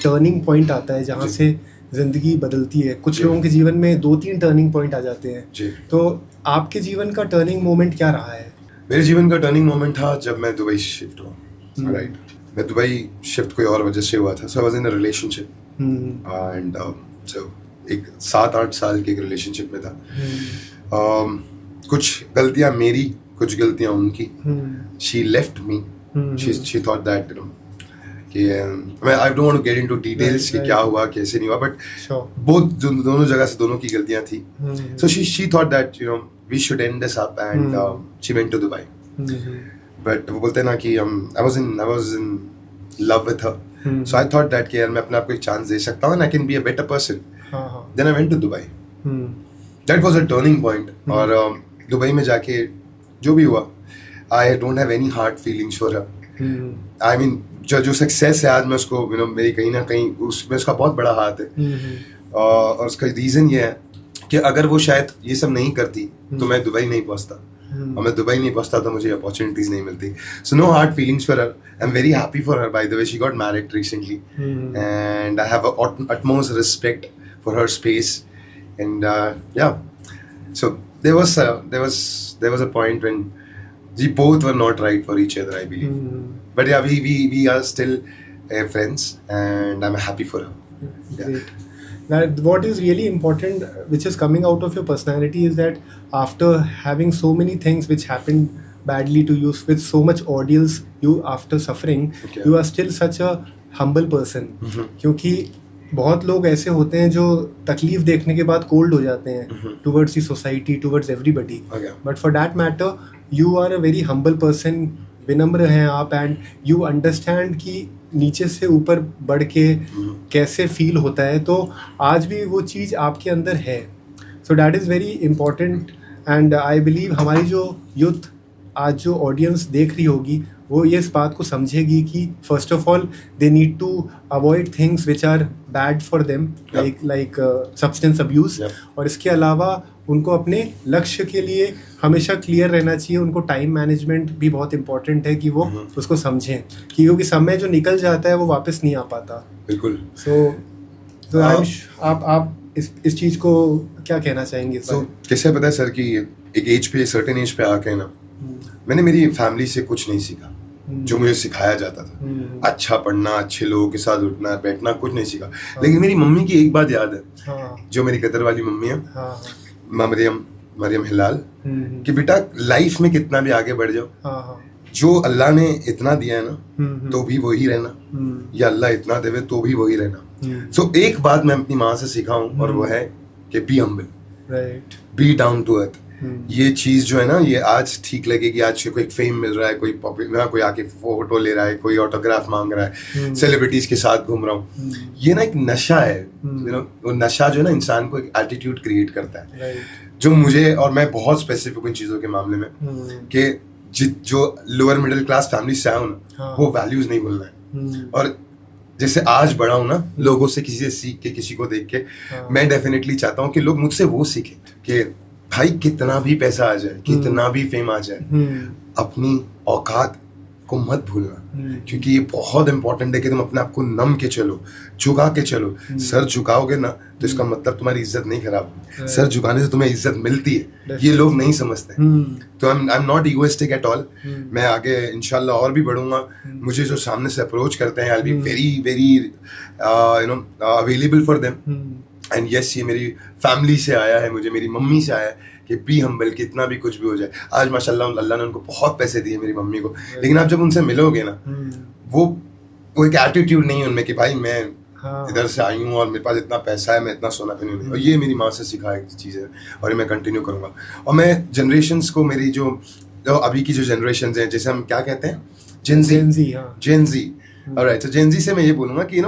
टर्निंग पॉइंट आता है जहाँ से जिंदगी बदलती है। कुछ लोगों के जीवन में 2-3 टर्निंग पॉइंट आ जाते हैं। तो आपके जीवन का टर्निंग मोमेंट क्या रहा है? मेरे जीवन का टर्निंग मोमेंट था जब मैं दुबई शिफ्ट हुआ। राइट, मैं दुबई शिफ्ट कोई और वजह से हुआ था। So I was in a relationship and so एक 7-8 साल के एक रिलेशनशिप में था। कुछ गलतियां मेरी, कुछ गलतियां उनकी। She left me, she thought that कि I don't want to get into details कि क्या हुआ कैसे नहीं हुआ, बट बोथ दोनों जगह से दोनों की गलतियां थी। So she thought that we should end this up, and she went to Dubai. But वो बोलते हैं ना कि I was in love with her. So I thought that कि यार मैं अपने आप को एक चांस दे सकता हूँ and I can be a better person. Then I went to Dubai. That was a turning point. और दुबई में जाके जो भी हुआ, I don't have any hard feelings for her. I mean जो सक्सेस है आज मैं उसको मेरी कहीं ना कहीं उसमें उसका बहुत बड़ा हाथ है। और उसका रीज़न ये है कि अगर वो शायद ये सब नहीं करती तो मैं दुबई नहीं पहुंचता, और मैं दुबई नहीं पहुंचता तो मुझे अपॉर्चुनिटीज नहीं मिलती। So no hard feelings for her, I am very happy for her. By the way, she got married recently and I have utmost respect for her space, and yeah, so there was a point when we both were not right for each other, I believe. But yeah, we are still friends and I'm happy for her. Yeah. That what is really important, which is coming out of your personality, is that after having so many things which happened badly to you, with so much ordeals, you after suffering, you are still such a humble person. क्योंकि बहुत लोग ऐसे होते हैं जो तकलीफ देखने के बाद कोल्ड हो जाते हैं towards the society, towards everybody. But for that matter, you are a very humble person. विनम्र हैं आप, एंड यू अंडरस्टैंड कि नीचे से ऊपर बढ़ के कैसे फील होता है, तो आज भी वो चीज़ आपके अंदर है. So that is very important and I believe हमारी जो यूथ आज जो ऑडियंस देख रही होगी वो ये इस बात को समझेगी कि first of all they need to avoid things which are bad for them like substance abuse. और इसके अलावा उनको अपने लक्ष्य के लिए हमेशा क्लियर रहना चाहिए. उनको टाइम मैनेजमेंट भी बहुत इंपॉर्टेंट है कि वो उसको समझें, क्योंकि समय जो निकल जाता है वो वापस नहीं आ पाता. बिल्कुल. सो आप इस चीज़ को क्या कहना चाहेंगे? कैसे पता है सर कि एक एज पे, सर्टेन एज पे आके ना मैंने मेरी फैमिली से कुछ नहीं सीखा जो मुझे सिखाया जाता था. अच्छा पढ़ना, अच्छे लोगों के साथ उठना बैठना, कुछ नहीं सीखा. लेकिन मेरी मम्मी की एक बात याद है, जो मेरी कतर वाली मम्मी है, मरियम हिलाल, कि बेटा लाइफ में कितना भी आगे बढ़ जाओ, जो अल्लाह ने इतना दिया है ना तो भी वही रहना, या अल्लाह इतना देवे तो भी वही रहना. सो एक बात मैं अपनी माँ से सीखा हूँ और वो है कि be humble, be down to earth. ये चीज जो है ना, ये आज ठीक लगेगी, आज कोई फेम मिल रहा है, कोई आके फोटो ले रहा है, कोई ऑटोग्राफ मांग रहा है, सेलिब्रिटीज के साथ घूम रहा हूँ, ये ना एक नशा है. वो नशा जो है ना इंसान को एक एटीट्यूड क्रिएट करता है, जो मुझे, और मैं बहुत स्पेसिफिक इन चीजों के मामले में, कि जो लोअर मिडिल क्लास फैमिली से आया हूँ ना, वो वैल्यूज नहीं भूलना है. और जैसे आज बड़ा हूँ ना, लोगों से, किसी से सीख के, किसी को देख के, मैं डेफिनेटली चाहता हूँ कि लोग मुझसे वो सीखें कि भाई कितना भी पैसा आ जाए, कितना भी फेम आ जाए, अपनी औकात को मत भूलना. क्योंकि ये बहुत इंपॉर्टेंट है कि तुम अपने आप को नम के चलो, झुका के चलो. सर झुकाओगे ना तो इसका मतलब तुम्हारी इज्जत नहीं खराब होगी. सर झुकाने से तुम्हें इज्जत मिलती है, ये लोग नहीं समझते. तो आई am not egoistic at all. मैं आगे इंशाल्लाह और भी बढ़ूंगा. मुझे जो सामने से अप्रोच करते हैं, I will be very very available for them. And yes, ये मेरी फैमिली से आया है, मुझे मेरी मम्मी से आया है कि बी हम्बल, कितना भी कुछ भी हो जाए. आज माशाल्लाह अल्लाह ने उनको बहुत पैसे दिए मेरी मम्मी को, लेकिन आप जब उनसे मिलोगे ना, वो एक एटीट्यूड नहीं है उनमें कि भाई मैं इधर से आई हूँ और मेरे पास इतना पैसा है, मैं इतना सोना पहनूँ नहीं. और ये मेरी माँ से सीखा एक चीज़ है और ये मैं कंटिन्यू करूँगा. और मैं जनरेशन्स को, मेरी जो अभी की जो जनरेशन है, जैसे हम क्या कहते हैं, जेन जी. ऑलराइट, तो जेन जी से मैं ये बोलूँगा कि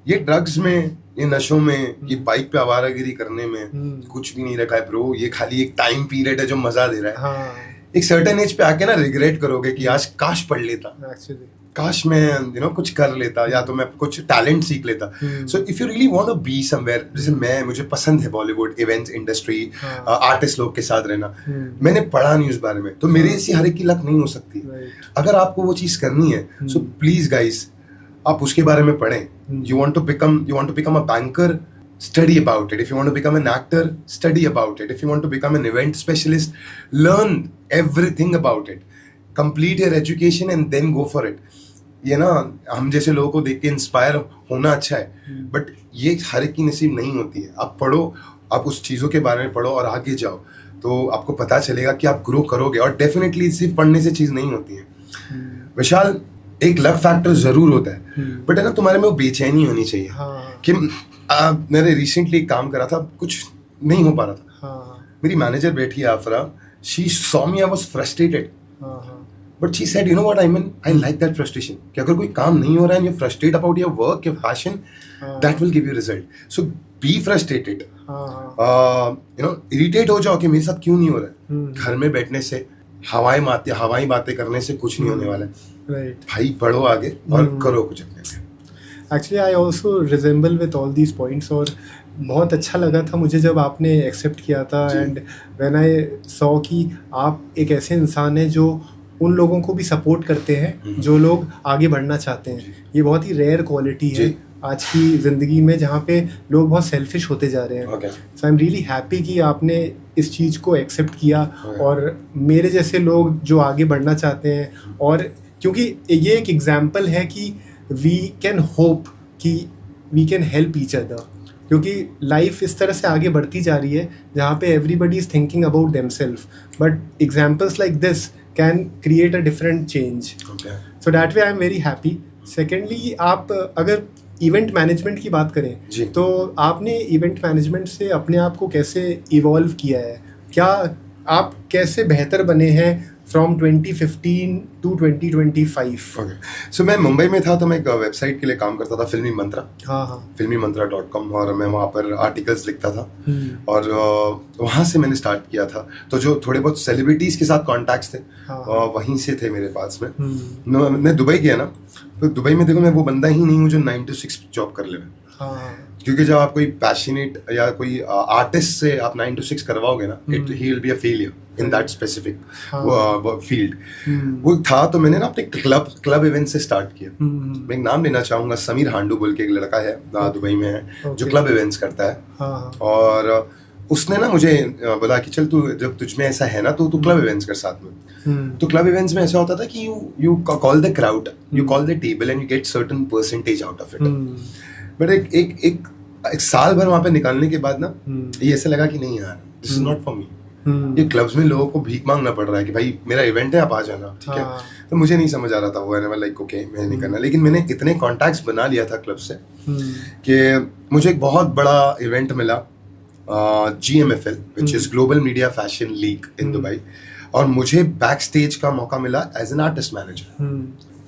ये ड्रग्स में, ये नशों में, ये बाइक पे आवारागिरी करने में कुछ भी नहीं रखा है ब्रो. ये खाली एक टाइम पीरियड है जो मजा दे रहा है. एक सर्टेन एज पे आके ना रिग्रेट करोगे कि आज काश पढ़ लेता, काश मैं कुछ कर लेता, या तो मैं कुछ टैलेंट सीख लेता. So if you really want to be somewhere, जैसे मुझे पसंद है बॉलीवुड, इवेंट्स इंडस्ट्री, आर्टिस्ट लोग के साथ रहना. मैंने पढ़ा नहीं उस बारे में, तो मेरे से हर एक की लक नहीं हो सकती. अगर आपको वो चीज करनी है, सो प्लीज गाइस, आप उसके बारे में पढ़ें. You want to become a banker, study about it. If you want to become an actor, study about it. If you want to become an event specialist, learn everything about it. Complete your education and then go for it. ये ना, हम जैसे लोगों को देख के inspire होना अच्छा है, बट ये हर एक की नसीब नहीं होती है. आप पढ़ो, आप उस चीज़ों के बारे में पढ़ो और आगे जाओ, तो आपको पता चलेगा कि आप ग्रो करोगे. और डेफिनेटली सिर्फ पढ़ने से चीज़ नहीं होती है. विशाल, एक लक फैक्टर जरूर होता है, बट है ना, तुम्हारे में वो बेचैनी होनी चाहिए. कि मैंने रिसेंटली एक काम करा था, कुछ नहीं हो पा रहा था. मेरी मैनेजर बैठी है आफरा, she saw me, I was frustrated, but she said, you know what I mean, I like that frustration. कि अगर कोई काम नहीं हो रहा है, you frustrate about your work, your passion, that will give you result. So be frustrated, irritate हो जाओ कि मेरे साथ क्यों नहीं हो रहा है. घर में बैठने से, हवाई बातें करने से कुछ नहीं होने वाला है. भाई पढ़ो आगे और करो कुछ अपने में. Actually I also resemble with all these points. और बहुत अच्छा लगा था मुझे जब आपने एक्सेप्ट किया था, एंड व्हेन आई सॉ कि आप एक ऐसे इंसान हैं जो उन लोगों को भी सपोर्ट करते हैं जो लोग आगे बढ़ना चाहते हैं. ये बहुत ही रेयर क्वालिटी है आज की ज़िंदगी में, जहाँ पे लोग बहुत सेल्फिश होते जा रहे हैं. सो आई एम रियली हैप्पी कि आपने इस चीज़ को एक्सेप्ट किया. और मेरे जैसे लोग जो आगे बढ़ना चाहते हैं, और क्योंकि ये एक एग्जाम्पल है कि वी कैन होप कि we can help each other, क्योंकि लाइफ इस तरह से आगे बढ़ती जा रही है जहाँ पे everybody is thinking about themselves, but examples like this can create a different change. So that way I am very happy. Secondly, आप अगर इवेंट मैनेजमेंट की बात करें, तो आपने इवेंट मैनेजमेंट से अपने आप को कैसे इवॉल्व किया है? क्या आप कैसे बेहतर बने हैं फ्रॉम 2015 टू 2025। ओके, सो मैं मुंबई में था तो मैं एक वेबसाइट के लिए काम करता था, फिल्मी मंत्रा, हाँ filmymantra.com, और मैं वहाँ पर आर्टिकल्स लिखता था। और वहाँ से मैंने स्टार्ट किया था। तो जो थोड़े बहुत सेलिब्रिटीज़ के साथ कॉन्टैक्ट्स थे वहीं से थे मेरे पास में। मैं दुबई गया ना, तो दुबई में देखो मैं वो बंदा ही नहीं हूँ जो 9 to 6 जॉब कर ले। क्योंकि जब आप कोई पैशनेट या कोई आर्टिस्ट से आप 9 to 6 करवाओगे ना, he will be a failure in that specific field. वो था, तो मैंने ना अपने क्लब इवेंट से स्टार्ट किया। मैं एक नाम लेना चाहूंगा, समीर हांडू बोल के एक लड़का है, दुबई में है, जो क्लब इवेंट्स करता है। और उसने ना मुझे बोला कि चल तू, जब तुझ में ऐसा है ना तो तू क्लब इवेंट्स कर साथ में। तो क्लब इवेंट्स में ऐसा होता था कि you call the crowd, you call the table and you get certain percentage out of it. But एक साल भर वहां पे निकालने के बाद ना ये ऐसा लगा कि नहीं यार, this is not for me. ये क्लब्स में लोगों को भीख मांगना पड़ रहा है कि भाई मेरा इवेंट है, आप आ जाना, ठीक है। तो मुझे नहीं समझ आ रहा था वो, एंड लाइक ओके मैं नहीं करना। लेकिन मैंने इतने कॉन्टैक्ट्स बना लिया था क्लब से कि मुझे एक बहुत बड़ा इवेंट मिला, GMFL, which is global media fashion league in Dubai, और मुझे बैक स्टेज का मौका मिला एज एन आर्टिस्ट मैनेजर।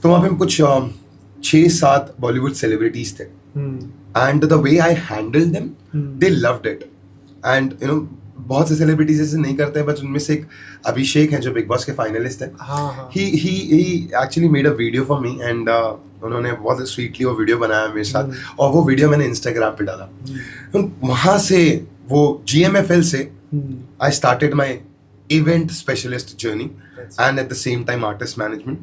तो वहाँ पे कुछ 6-7 बॉलीवुड सेलिब्रिटीज थे, and the way I handle them, they loved it. And you no बहुत से सेलिब्रिटीज ऐसे नहीं करते हैं, बट उनमें से एक अभिषेक हैं जो बिग बॉस के फाइनलिस्ट हैं। He actually made a video for me, and उन्होंने बहुत स्वीटली वो वीडियो बनाया मेरे साथ, और वो वीडियो मैंने इंस्टाग्राम पे डाला। वहां से वो GMFL से I started my event specialist journey and at the same time artist management.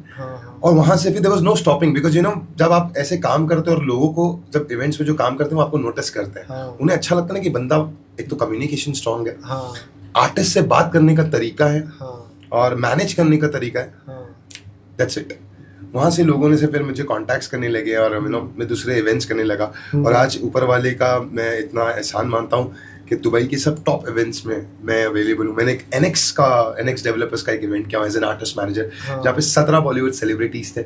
और वहां से फिर there was no stopping, because you know जब आप ऐसे काम करते हो और लोगों को जब इवेंट्स में जो काम करते हैं वो आपको नोटिस करते हैं, उन्हें अच्छा लगता है ना कि बंदा एक तो कम्युनिकेशन स्ट्रांग है, आर्टिस्ट से बात करने का तरीका है, और मैनेज करने का तरीका है, दैट्स इट। वहाँ से लोगों ने से फिर मुझे कॉन्टैक्ट्स करने लगे, और मैं दूसरे इवेंट्स करने लगा। और आज ऊपर वाले का मैं इतना एहसान मानता हूँ कि दुबई के सब टॉप इवेंट्स में मैं अवेलेबल हूँ। मैंने एक NX डेवलपर्स का एक इवेंट किया एज एन आर्टिस्ट मैनेजर, जहाँ पे 17 बॉलीवुड सेलिब्रिटीज थे।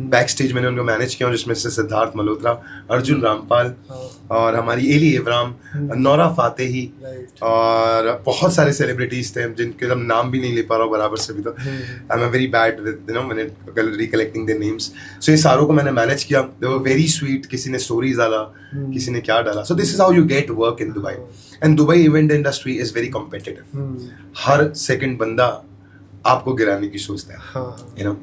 बैक स्टेज मैंने उनको मैनेज किया, जिसमें से सिद्धार्थ मल्होत्रा, अर्जुन रामपाल, और हमारी एली एवराम, नौरा फातेही, और बहुत सारे सेलिब्रिटीज थे जिनके हम नाम भी नहीं ले पा रहा हूँ बराबर से भी। तो आई am very bad with you know मैंने रिकलेक्टिंग द नेम्स। सो ये सारों को मैंने मैनेज किया। दे वर वेरी स्वीट, किसी ने स्टोरीज डाला, किसी ने क्या डाला। So this is how you get work in Dubai. And Dubai event industry is very competitive. Her second बंदा आपको गिराने की सोचता है, यू नो,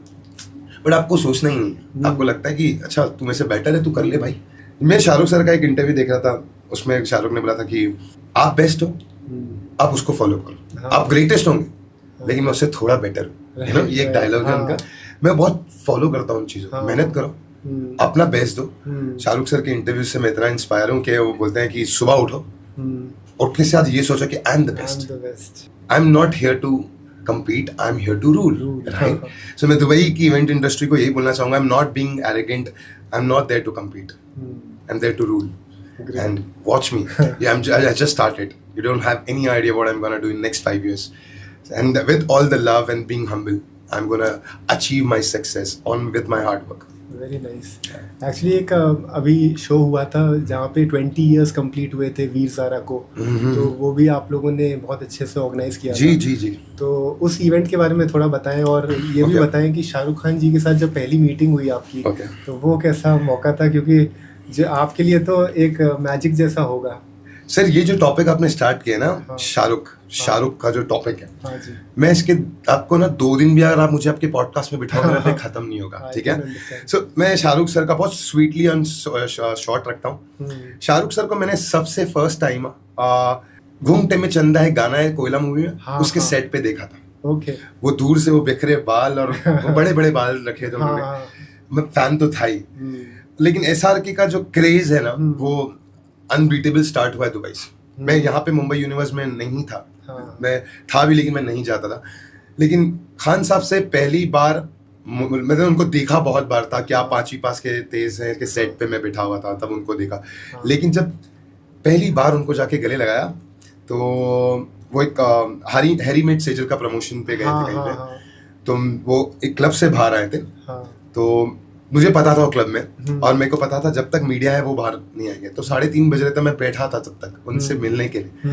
बट आपको सोचना ही नहीं है। आपको लगता है कि अच्छा तू में से बेटर है, तू कर ले भाई। मैं शाहरुख सर का एक इंटरव्यू देख रहा था, उसमें शाहरुख ने बोला था कि आप बेस्ट हो, आप उसको फॉलो करो। आप ग्रेटेस्ट होंगे, लेकिन मैं उससे थोड़ा बेटर हूँ, यू नो, ये एक डायलॉग है उनका। मैं बहुत फॉलो करता हूँ उन चीजों को। मेहनत करो, अपना बेस्ट दो। शाहरुख सर के इंटरव्यू से मैं इतना इंस्पायर हूँ कि वो बोलते हैं कि सुबह उठो, उठने से आज ये सोचो कि I am the best, I am not here to compete, I'm here to rule, right? So मैं दुबई की इवेंट इंडस्ट्री को यही बोलना चाहूंगा, I'm not being arrogant, I'm not there to compete, I'm there to rule. Great. And watch me. Yeah, I just started. You don't have any idea what I'm gonna do in next 5 years. And with all the love and being humble, I'm gonna achieve my success on with my hard work. Very nice. Actually एक अभी show हुआ था जहाँ पे 20 years complete हुए थे वीर ज़ारा को, तो वो भी आप लोगों ने बहुत अच्छे से ऑर्गेनाइज किया जी था। जी जी। तो उस इवेंट के बारे में थोड़ा बताएं, और ये भी बताएं कि शाहरुख खान जी के साथ जब पहली मीटिंग हुई आपकी, तो वो कैसा मौका था, क्योंकि जो आपके लिए तो एक मैजिक जैसा होगा। सर ये जो टॉपिक आपने स्टार्ट किया ना, शाहरुख का जो टॉपिक है, मैं इसके आपको ना 2 दिन भी अगर आप मुझे आपके पॉडकास्ट में बिठाओगे ना, खत्म नहीं होगा, ठीक है। सो मैं शाहरुख सर का बहुत स्वीटली ऑन शॉर्ट रखता हूँ। शाहरुख सर को मैंने सबसे फर्स्ट टाइम घूमते में चंदा है गाना है कोयला मूवी में, उसके सेट पे देखा था। वो दूर से वो बिखरे बाल और वो बड़े बड़े बाल रखे थे उन्होंने। मैं फैन तो था ही, लेकिन SRK का जो क्रेज है ना वो अनबीटेबल स्टार्ट हुआ है दुबई से। मैं यहाँ पे मुंबई यूनिवर्स में नहीं था, मैं था भी लेकिन मैं नहीं जाता था। लेकिन खान साहब से पहली बार मैंने उनको देखा बहुत बार था कि आप 5वीं पास के तेज हैं के सेट पे मैं बैठा हुआ था, तब उनको देखा। लेकिन जब पहली बार उनको जाके गले लगाया तो वो एक हैरी मेट सेजल का प्रमोशन पे गए थे कहीं पे, तो वो एक क्लब से बाहर आए थे। तो मुझे पता था वो क्लब में, और मेरे को पता था जब तक मीडिया है वो बाहर नहीं आएंगे। तो 3:30 बज रहे थे, मैं बैठा था तब तक उनसे मिलने के लिए।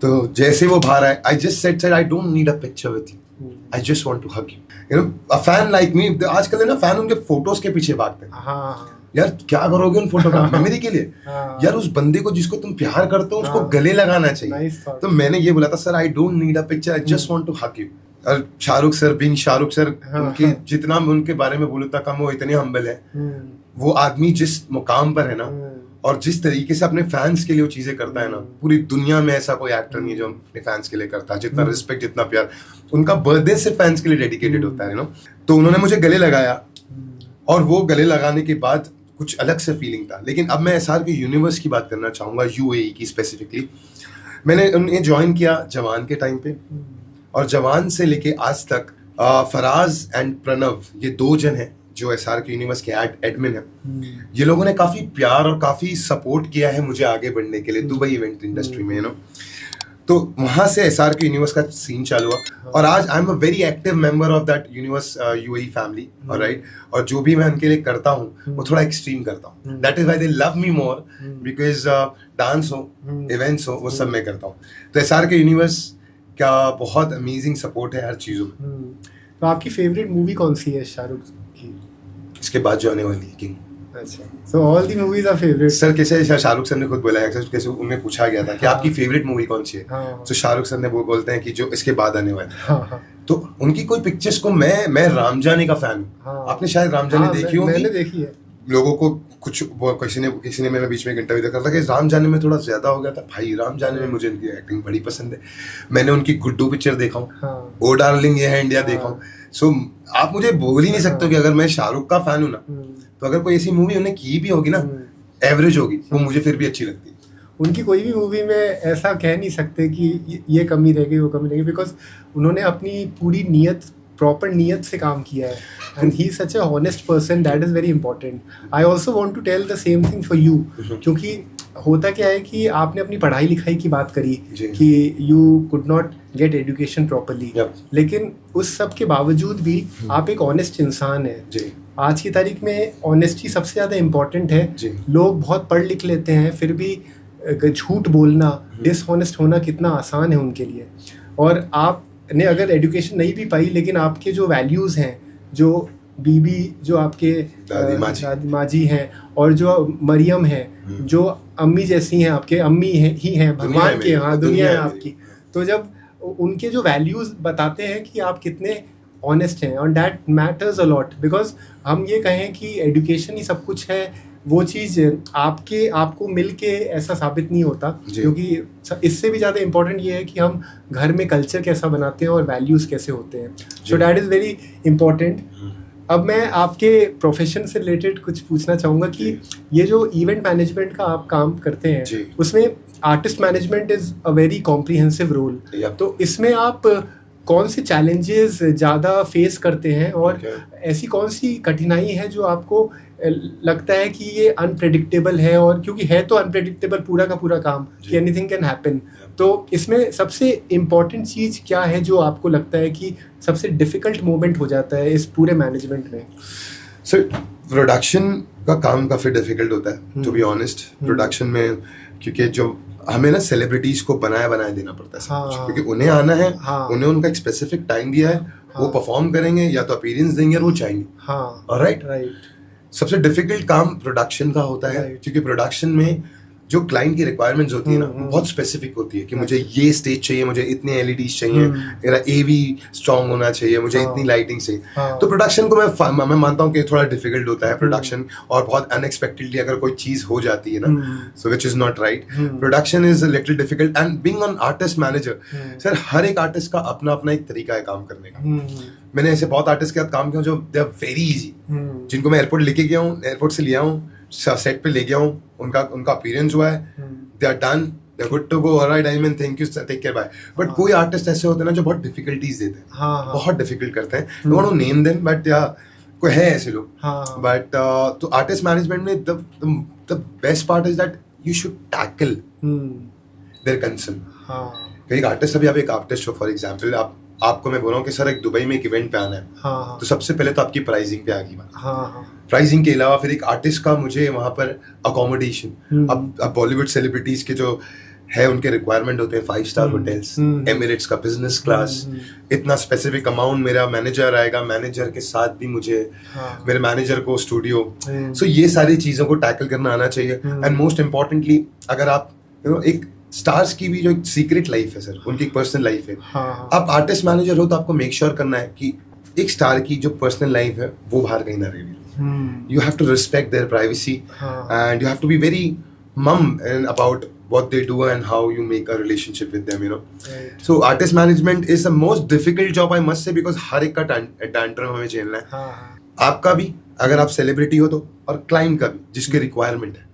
तो जैसे वो बाहर आए, I just said I don't need a picture with you, I just want to hug you know a fan like me. आजकल है ना फैन उनके फोटोज के पीछे भागते हैं। हाँ यार क्या करोगे उन फोटोग्राफ मेमोरी के लिए? हाँ। यार उस बंदे को जिसको तुम प्यार करते हो उसको हाँ। गले लगाना चाहिए। Nice thought. तो मैंने ये बोला था sir I don't need a picture, I just want to hug you. और Shahrukh sir being Shahrukh sir, हाँ। उनकी जितना मैं उनके बारे में बोलूं उतना कम, वो इतने हम्बल है। वो आदमी जिस मुकाम पर है ना और जिस तरीके से अपने फैंस के लिए वो चीजें करता है ना, पूरी दुनिया में ऐसा कोई एक्टर नहीं है जो अपने फैंस के लिए करता है जितना रिस्पेक्ट, जितना प्यार। उनका बर्थडे से फैंस के लिए डेडिकेटेड होता है ना। तो उन्होंने मुझे गले लगाया और वो गले लगाने के बाद कुछ अलग से फीलिंग था। लेकिन अब मैं एसआर के यूनिवर्स की बात करना चाहूंगा, यूएई की स्पेसिफिकली। मैंने उन्हें ज्वाइन किया जवान के टाइम पे, और जवान से लेके आज तक फराज एंड प्रणव, ये 2 जन हैं जो एसआर के यूनिवर्स के एडमिन है। ये लोगों ने काफी प्यार और काफी सपोर्ट किया है मुझे आगे बढ़ने के लिए दुबई इवेंट इंडस्ट्री में, यू नो। तो वहां से एसआर के यूनिवर्स का सीन चालू हुआ और आज I am a very active member of that universe UAE family, alright. और जो भी मैं उनके लिए करता हूँ वो थोड़ा एक्सट्रीम करता हूँ। That is why they love me more, because dance हो, इवेंट्स हो, वो सब मैं करता हूँ। तो एसआर के यूनिवर्स का बहुत अमेजिंग सपोर्ट है हर चीजों में। तो आपकी फेवरेट मूवी कौन सी है शाहरुख की? इसके बाद जो आने वाली है किंग। अच्छा, so all the movies are favorite. Sir कैसे शाहरुख सर ने खुद बोला है, कैसे उन्हें पूछा गया था कि आपकी फेवरेट मूवी कौन सी है, तो शाहरुख सर ने वो बोलते हैं कि जो इसके बाद आने वाली है। तो उनकी कोई पिक्चर्स को मैं राम जाने का फैन हूँ। आपने शायद राम जाने देखी होगी। मैंने देखी है। लोगों को कुछ किसी ने मैं बीच में एक इंटरव्यू देखा था कि राम जाने में थोड़ा ज्यादा हो गया था। भाई राम जाने में मुझे इनकी एक्टिंग बड़ी पसंद है। मैंने उनकी गुड्डू पिक्चर देखा हूँ, ओ डार्लिंग ये है इंडिया देखा हूँ। सो आप मुझे बोल ही नहीं सकते कि अगर मैं शाहरुख का फैन हूँ ना, तो अगर कोई ऐसी मूवी उन्हें की भी होगी ना, एवरेज होगी, वो मुझे फिर भी अच्छी लगती है। उनकी कोई भी मूवी में ऐसा कह नहीं सकते कि ये कमी रह गई, वो कमी रह गई, बिकॉज उन्होंने अपनी पूरी नीयत, प्रॉपर नीयत से काम किया है। And he is such a honest person, that is very important. I also want to tell the same thing for you, क्योंकि होता क्या है कि आपने अपनी पढ़ाई लिखाई की बात करी कि you could not get education properly, लेकिन उस सब के बावजूद भी आप एक ऑनेस्ट इंसान है। आज की तारीख में ऑनेस्टी सबसे ज़्यादा इम्पॉर्टेंट है। लोग बहुत पढ़ लिख लेते हैं, फिर भी झूठ बोलना, डिसऑनेस्ट होना कितना आसान है उनके लिए। और आपने अगर एजुकेशन नहीं भी पाई, लेकिन आपके जो वैल्यूज़ हैं, जो बीबी, जो आपके दादी माँ जी हैं, और जो मरियम है, जो अम्मी जैसी हैं, आपके अम्मी ही हैं भगवान के, हाँ दुनिया है आपकी। तो जब उनके जो वैल्यूज़ बताते हैं कि आप कितने ऑनेस्ट हैं, और that matters a lot. Because हम ये कहें कि एजुकेशन ही सब कुछ है, वो चीज़ आपको मिल के ऐसा साबित नहीं होता, क्योंकि इससे भी ज़्यादा इम्पोर्टेंट ये है कि हम घर में कल्चर कैसा बनाते हैं और वैल्यूज़ कैसे होते हैं। So that is very important. अब मैं आपके प्रोफेशन से रिलेटेड कुछ पूछना चाहूँगा कि ये जो इवेंट मैनेजमेंट का आप काम करते हैं, उसमें artist management is a very comprehensive role. तो इसमें आप कौन से चैलेंजेस ज़्यादा फेस करते हैं, और ऐसी कौन सी कठिनाई है जो आपको लगता है कि ये अनप्रेडिक्टेबल है? और क्योंकि है तो अनप्रेडिक्टेबल पूरा का पूरा काम कि एनीथिंग कैन हैपन, तो इसमें सबसे इम्पॉर्टेंट चीज़ क्या है जो आपको लगता है कि सबसे डिफ़िकल्ट मोमेंट हो जाता है इस पूरे मैनेजमेंट में? सर प्रोडक्शन का काम काफ़ी डिफिकल्ट होता है, टू बी ऑनेस्ट। प्रोडक्शन में क्योंकि जो हमें ना सेलिब्रिटीज को बनाया देना पड़ता है सब कुछ, क्योंकि उन्हें आना है, उन्हें उनका एक स्पेसिफिक टाइम दिया है, वो परफॉर्म करेंगे या तो अपीयरेंस देंगे और वो चाहेंगे। राइट। सबसे डिफिकल्ट काम प्रोडक्शन का होता है, क्योंकि प्रोडक्शन में जो क्लाइंट की रिक्वायरमेंट्स होती है ना, वो बहुत स्पेसिफिक होती है कि मुझे ये स्टेज चाहिए, मुझे इतने एलईडीज चाहिए, मेरा एवी स्ट्रांग होना चाहिए, मुझे इतनी लाइटिंग चाहिए। तो प्रोडक्शन को मैं मानता हूँ कि थोड़ा डिफिकल्ट होता है प्रोडक्शन, और बहुत अनएक्सपेक्टेडली अगर कोई चीज हो जाती है ना, so which is not right. Production is a little difficult. And being an artist manager, sir हर एक आर्टिस्ट का अपना अपना एक तरीका है काम करने का। मैंने ऐसे बहुत आर्टिस्ट के साथ काम किया जो दे आर वेरी इजी, जिनको मैं एयरपोर्ट लेके गया हूँ, एयरपोर्ट से लिया हूँ, सेट पे ले गया हूँ, उनका अपीयरेंस हुआ है, they are done, they are good to go, alright, I mean thank you, take care, bye. But कोई आर्टिस्ट ऐसे होते हैं ना जो बहुत डिफिकल्टीज देते हैं, बहुत डिफिकल्ट करते हैं। Don't want to name them, but या कोई है ऐसे लोग। बट तो आर्टिस्ट मैनेजमेंट में the best part is that you should tackle their concern. एक आर्टिस्ट, अभी आप एक आर्टिस्ट हो फॉर एग्जाम्पल, आपको मैं बोल रहा हूँ कि सर एक दुबई में एक इवेंट पे आना है, तो सबसे पहले तो आपकी प्राइसिंग पे आ गई बात। प्राइसिंग के अलावा फिर एक आर्टिस्ट का मुझे वहाँ पर अकोमोडेशन, अब बॉलीवुड सेलिब्रिटीज के जो है, उनके रिक्वायरमेंट होते हैं 5 स्टार होटल्स, एमिरेट्स का बिजनेस क्लास, इतना स्पेसिफिक अमाउंट, मेरा मैनेजर आएगा, मैनेजर के साथ भी मुझे मेरे मैनेजर को स्टूडियो, सो ये सारी चीज़ों को टैकल करना आना चाहिए। एंड मोस्ट इम्पॉर्टेंटली अगर आप एक स्टार्स की भी जो एक सीक्रेट लाइफ है सर, उनकी एक पर्सनल लाइफ है, आप आर्टिस्ट मैनेजर हो तो आपको मेक श्योर करना है कि एक स्टार की जो पर्सनल लाइफ है वो बाहर कहीं ना reveal. You have to respect their privacy and you have to be very mum and about what they do and how you make a relationship with them, you know. Right. So artist management is the most difficult job I must say because हर एक का tantrum हमें झेलना है। आपका भी अगर आप celebrity हो तो, और क्लाइंट का भी जिसके रिक्वायरमेंट है,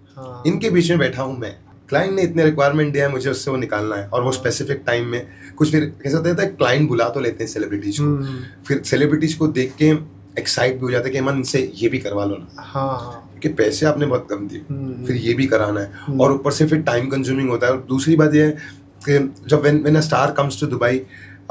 इनके बीच में बैठा हूँ मैं। क्लाइंट ने इतने रिक्वायरमेंट दिया है, मुझे उससे वो निकालना है, और वो स्पेसिफिक टाइम में कुछ, फिर कैसा होता है क्लाइंट बुला तो लेते हैं सेलिब्रिटीज को, फिर सेलिब्रिटीज को देख के एक्साइट भी हो जाते हैं कि मन इनसे ये भी करवा लो ना, कि पैसे आपने बहुत कम दिए, फिर ये भी कराना है, और ऊपर से फिर टाइम कंज्यूमिंग होता है। और दूसरी बात ये है कि जब when a star comes to Dubai,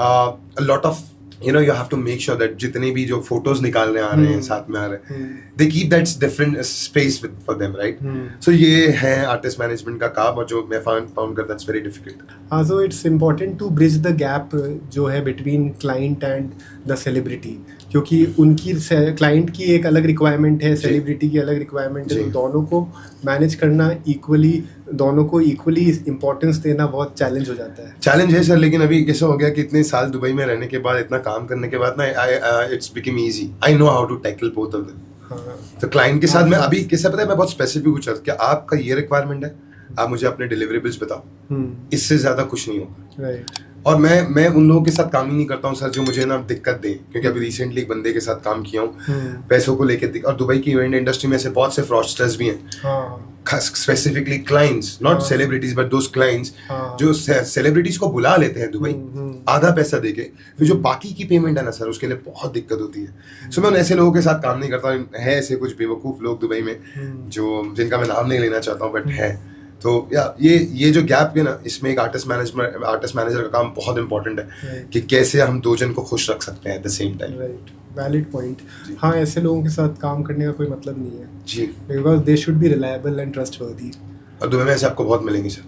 a lot of you know you have to make sure that जितने भी जो फोटोज निकालने आ रहे हैं, साथ में आ रहे हैं, they keep that different space for them, right? So ये है आर्टिस्ट मैनेजमेंट का काम, और जो मैं फाउंड करता that's very difficult. So it's important to bridge the gap जो है between client and the celebrity, क्योंकि उनकी क्लाइंट की एक अलग रिक्वायरमेंट है, सेलिब्रिटी की अलग रिक्वायरमेंट है, तो दोनों को मैनेज करना इक्वली, दोनों को इक्वली इम्पोर्टेंस देना बहुत चैलेंज हो जाता है। चैलेंज है सर, लेकिन अभी कैसा हो गया कि इतने साल दुबई में रहने के बाद, इतना काम करने के बाद ना, it's become easy, I know how to tackle both of them. तो क्लाइंट के साथ मैं अभी कैसा, पता है, मैं बहुत स्पेसिफिक पूछा कि आपका ये रिक्वायरमेंट है, आप मुझे अपने डिलीवरेबल्स बताओ, इससे ज्यादा कुछ नहीं होगा। और मैं उन लोगों के साथ काम ही नहीं करता हूँ सर जो मुझे ना दिक्कत दे, क्योंकि अभी रिसेंटली एक बंदे के साथ काम किया हूँ पैसों को लेके, और दुबई की इवेंट इंडस्ट्री में से बहुत से फ्रॉडस्टर्स भी हैं, specifically clients, not celebrities but those clients जो सेलिब्रिटीज को बुला लेते हैं दुबई आधा पैसा देके, फिर जो बाकी की पेमेंट है ना सर, उसके लिए बहुत दिक्कत होती है। सो मैं ऐसे लोगों के साथ काम नहीं करता। है ऐसे कुछ बेवकूफ लोग दुबई में जो, जिनका मैं नाम नहीं लेना चाहता हूँ, बट है। तो या ये जो गैप है ना, इसमें एक आर्टिस्ट मैनेजर का काम बहुत इंपॉर्टेंट है कि कैसे हम दो जन को खुश रख सकते हैं eight the same time. Valid point. हाँ, ऐसे लोगों के साथ काम करने का कोई मतलब नहीं है जी, because they should be reliable and trustworthy. और दुबई में ऐसे आपको बहुत मिलेंगे सर,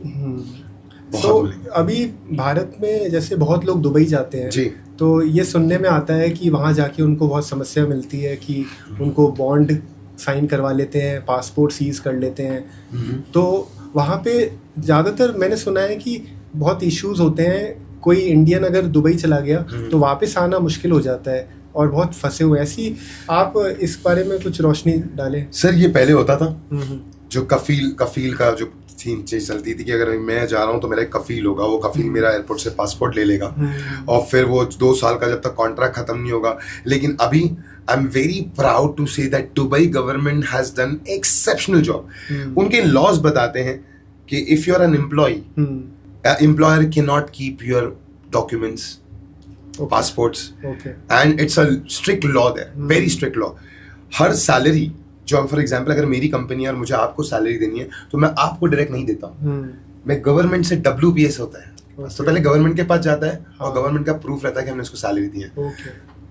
बहुत मिलेंगे। अभी भारत में जैसे बहुत लोग दुबई जाते हैं जी, तो ये सुनने में आता है कि वहाँ जाके उनको बहुत समस्या मिलती है कि उनको बॉन्ड साइन करवा लेते हैं, पासपोर्ट सीज कर लेते हैं। तो वहाँ पे ज़्यादातर मैंने सुना है कि बहुत इश्यूज होते हैं। कोई इंडियन अगर दुबई चला गया तो वापस आना मुश्किल हो जाता है और बहुत फंसे हुए। ऐसी आप इस बारे में कुछ रोशनी डालें। सर ये पहले होता था, जो कफील का जो थीम चीज चलती थी कि अगर मैं जा रहा हूँ तो मेरा एक कफील होगा, वो कफील मेरा एयरपोर्ट से पासपोर्ट ले लेगा और फिर वो 2 साल का जब तक कॉन्ट्रैक्ट खत्म नहीं होगा। लेकिन अभी I am very proud to say that Dubai government has done exceptional job. उनके लॉज बताते हैं कि if you are an employ, employer can not keep your documents, passports, and it's a strict law there, very strict law. हर salary जो, for example अगर मेरी company है और मुझे आपको सैलरी देनी है तो मैं आपको डायरेक्ट नहीं देता हूँ, मैं गवर्नमेंट से WPS होता है, तो पहले गवर्नमेंट के पास जाता है और गवर्नमेंट का प्रूफ रहता है कि हमने उसको सैलरी दी है।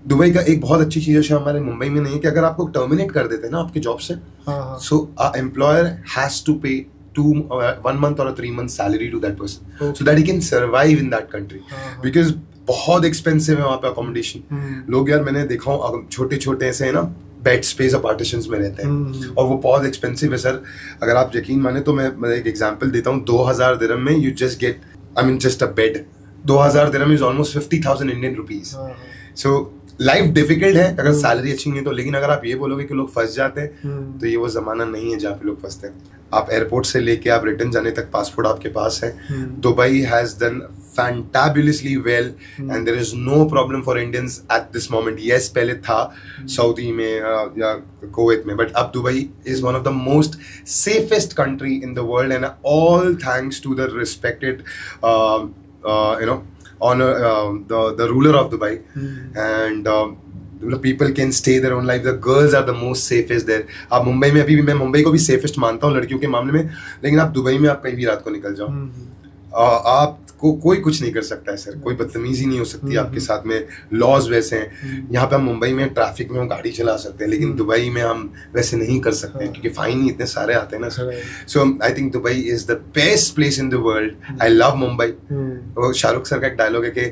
दुबई का एक बहुत अच्छी चीज है हमारे मुंबई में नहीं है कि अगर आपको टर्मिनेट कर देते हैं ना आपके जॉब से, सो एम्प्लॉयर हैज टू पे 1 month or a 3 month salary to that person so that he can survive in that country because बहुत एक्सपेंसिव है वहाँ पे अकोमोडेशन। लोग यार मैंने देखा हूँ छोटे छोटे ऐसे है ना बेड स्पेस और पार्टीशंस में रहते हैं और वो बहुत एक्सपेंसिव है सर। अगर आप यकीन माने तो मैं एक एग्जांपल देता हूँ, 2000 दिरहम में you just get, I mean just a bed, 2000 dirham is almost 50,000 Indian rupees. So life difficult है अगर सैलरी अच्छी नहीं है तो, लेकिन अगर आप ये बोलोगे कि लोग फंस जाते हैं तो ये वो जमाना नहीं है जहाँ पे लोग फंसते हैं। आप एयरपोर्ट से लेके आप रिटर्न जाने तक पासपोर्ट आपके पास है। Dubai has done fantabulously well and there is no problem for Indians at this moment. Yes, पहले था सऊदी में या कुवैत में, but अब Dubai is one of the most safest country in the world and all thanks to the respected you know honor the ruler of Dubai and people can stay their own life. The girls are the most safest there. आप मुंबई में, अभी भी मैं मुंबई को भी safest मानता हूँ लड़कियों के मामले में, लेकिन आप दुबई में आप कहीं भी रात को निकल जाओ, आपको कोई कुछ नहीं कर सकता है सर, कोई बदतमीजी नहीं हो सकती आपके साथ में, लॉज वैसे हैं। यहाँ पे हम मुंबई में ट्रैफिक में हम गाड़ी चला सकते हैं, लेकिन दुबई में हम वैसे नहीं कर सकते क्योंकि फाइन ही इतने सारे आते हैं ना sir. So I think Dubai is the best place in the world. I love Mumbai. वो शाहरुख सर का एक डायलॉग है कि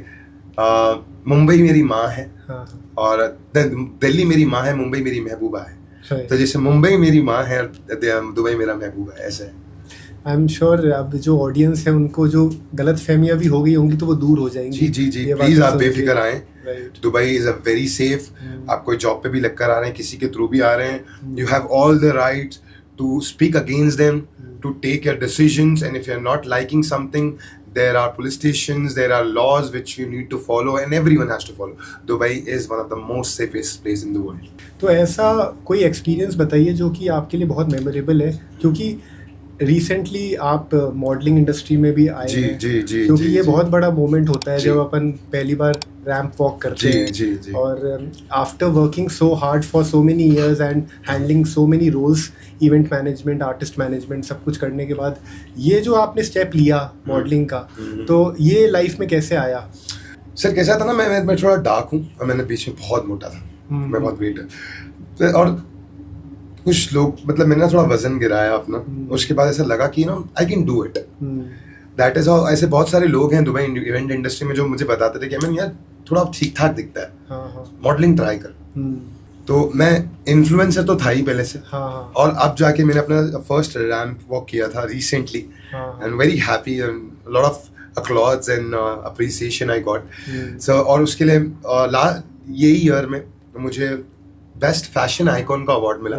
मुंबई मेरी माँ है और दिल्ली मेरी माँ है, मुंबई मेरी महबूबा है। तो जैसे मुंबई मेरी माँ है, दुबई मेरा महबूबा है, ऐसा है। आई एम श्योर अब जो ऑडियंस है उनको जो गलत फहमियां भी हो गई होंगी तो वो दूर हो जाएंगी। जी जी जी, प्लीज आप बेफिक्र आएं। Dubai is a very safe. आप कोई जॉब पे भी लगकर आ रहे हैं, किसी के थ्रू भी आ रहे हैं, you have all the rights to speak against them, to take your decisions, and if you are not liking something, there are police stations, there are laws which you need to follow and everyone has to follow. Dubai is one of the most safest place in the world. तो ऐसा कोई experience बताइए जो कि आपके लिए बहुत memorable है, क्योंकि रिसेंटली आप मॉडलिंग इंडस्ट्री में भी आए जी, हैं। जी, जी, क्योंकि जी, ये जी, बहुत बड़ा मोमेंट होता है जी, जब अपन पहली बार रैंप वॉक करते जी, हैं। जी, जी, और after working so hard for so many years and handling so many roles, event management, artist management, सब कुछ करने के बाद ये जो आपने स्टेप लिया मॉडलिंग का, तो ये लाइफ में कैसे आया? सर कैसा था ना, मैं थोड़ा डार्क हूँ और मैंने बीच में बहुत मोटा था, मैं बहुत वेट है, और कुछ लोग मतलब मैंने ना थोड़ा वजन गिराया अपना, उसके बाद ऐसा लगा कि ना I can do it, that is how. ऐसे बहुत सारे लोग हैं दुबई इवेंट इंडस्ट्री में जो मुझे बताते थे कि मैम यार थोड़ा ठीक ठाक दिखता है, मॉडलिंग ट्राई कर। तो मैं इन्फ्लुएंसर तो था ही पहले से, और अब जाके मैंने अपना फर्स्ट रैंप वॉक किया था recently, and very happy, lot of applauds and appreciation I got. So और उसके लिए यही ईयर में मुझे बेस्ट फैशन आइकॉन का अवार्ड मिला,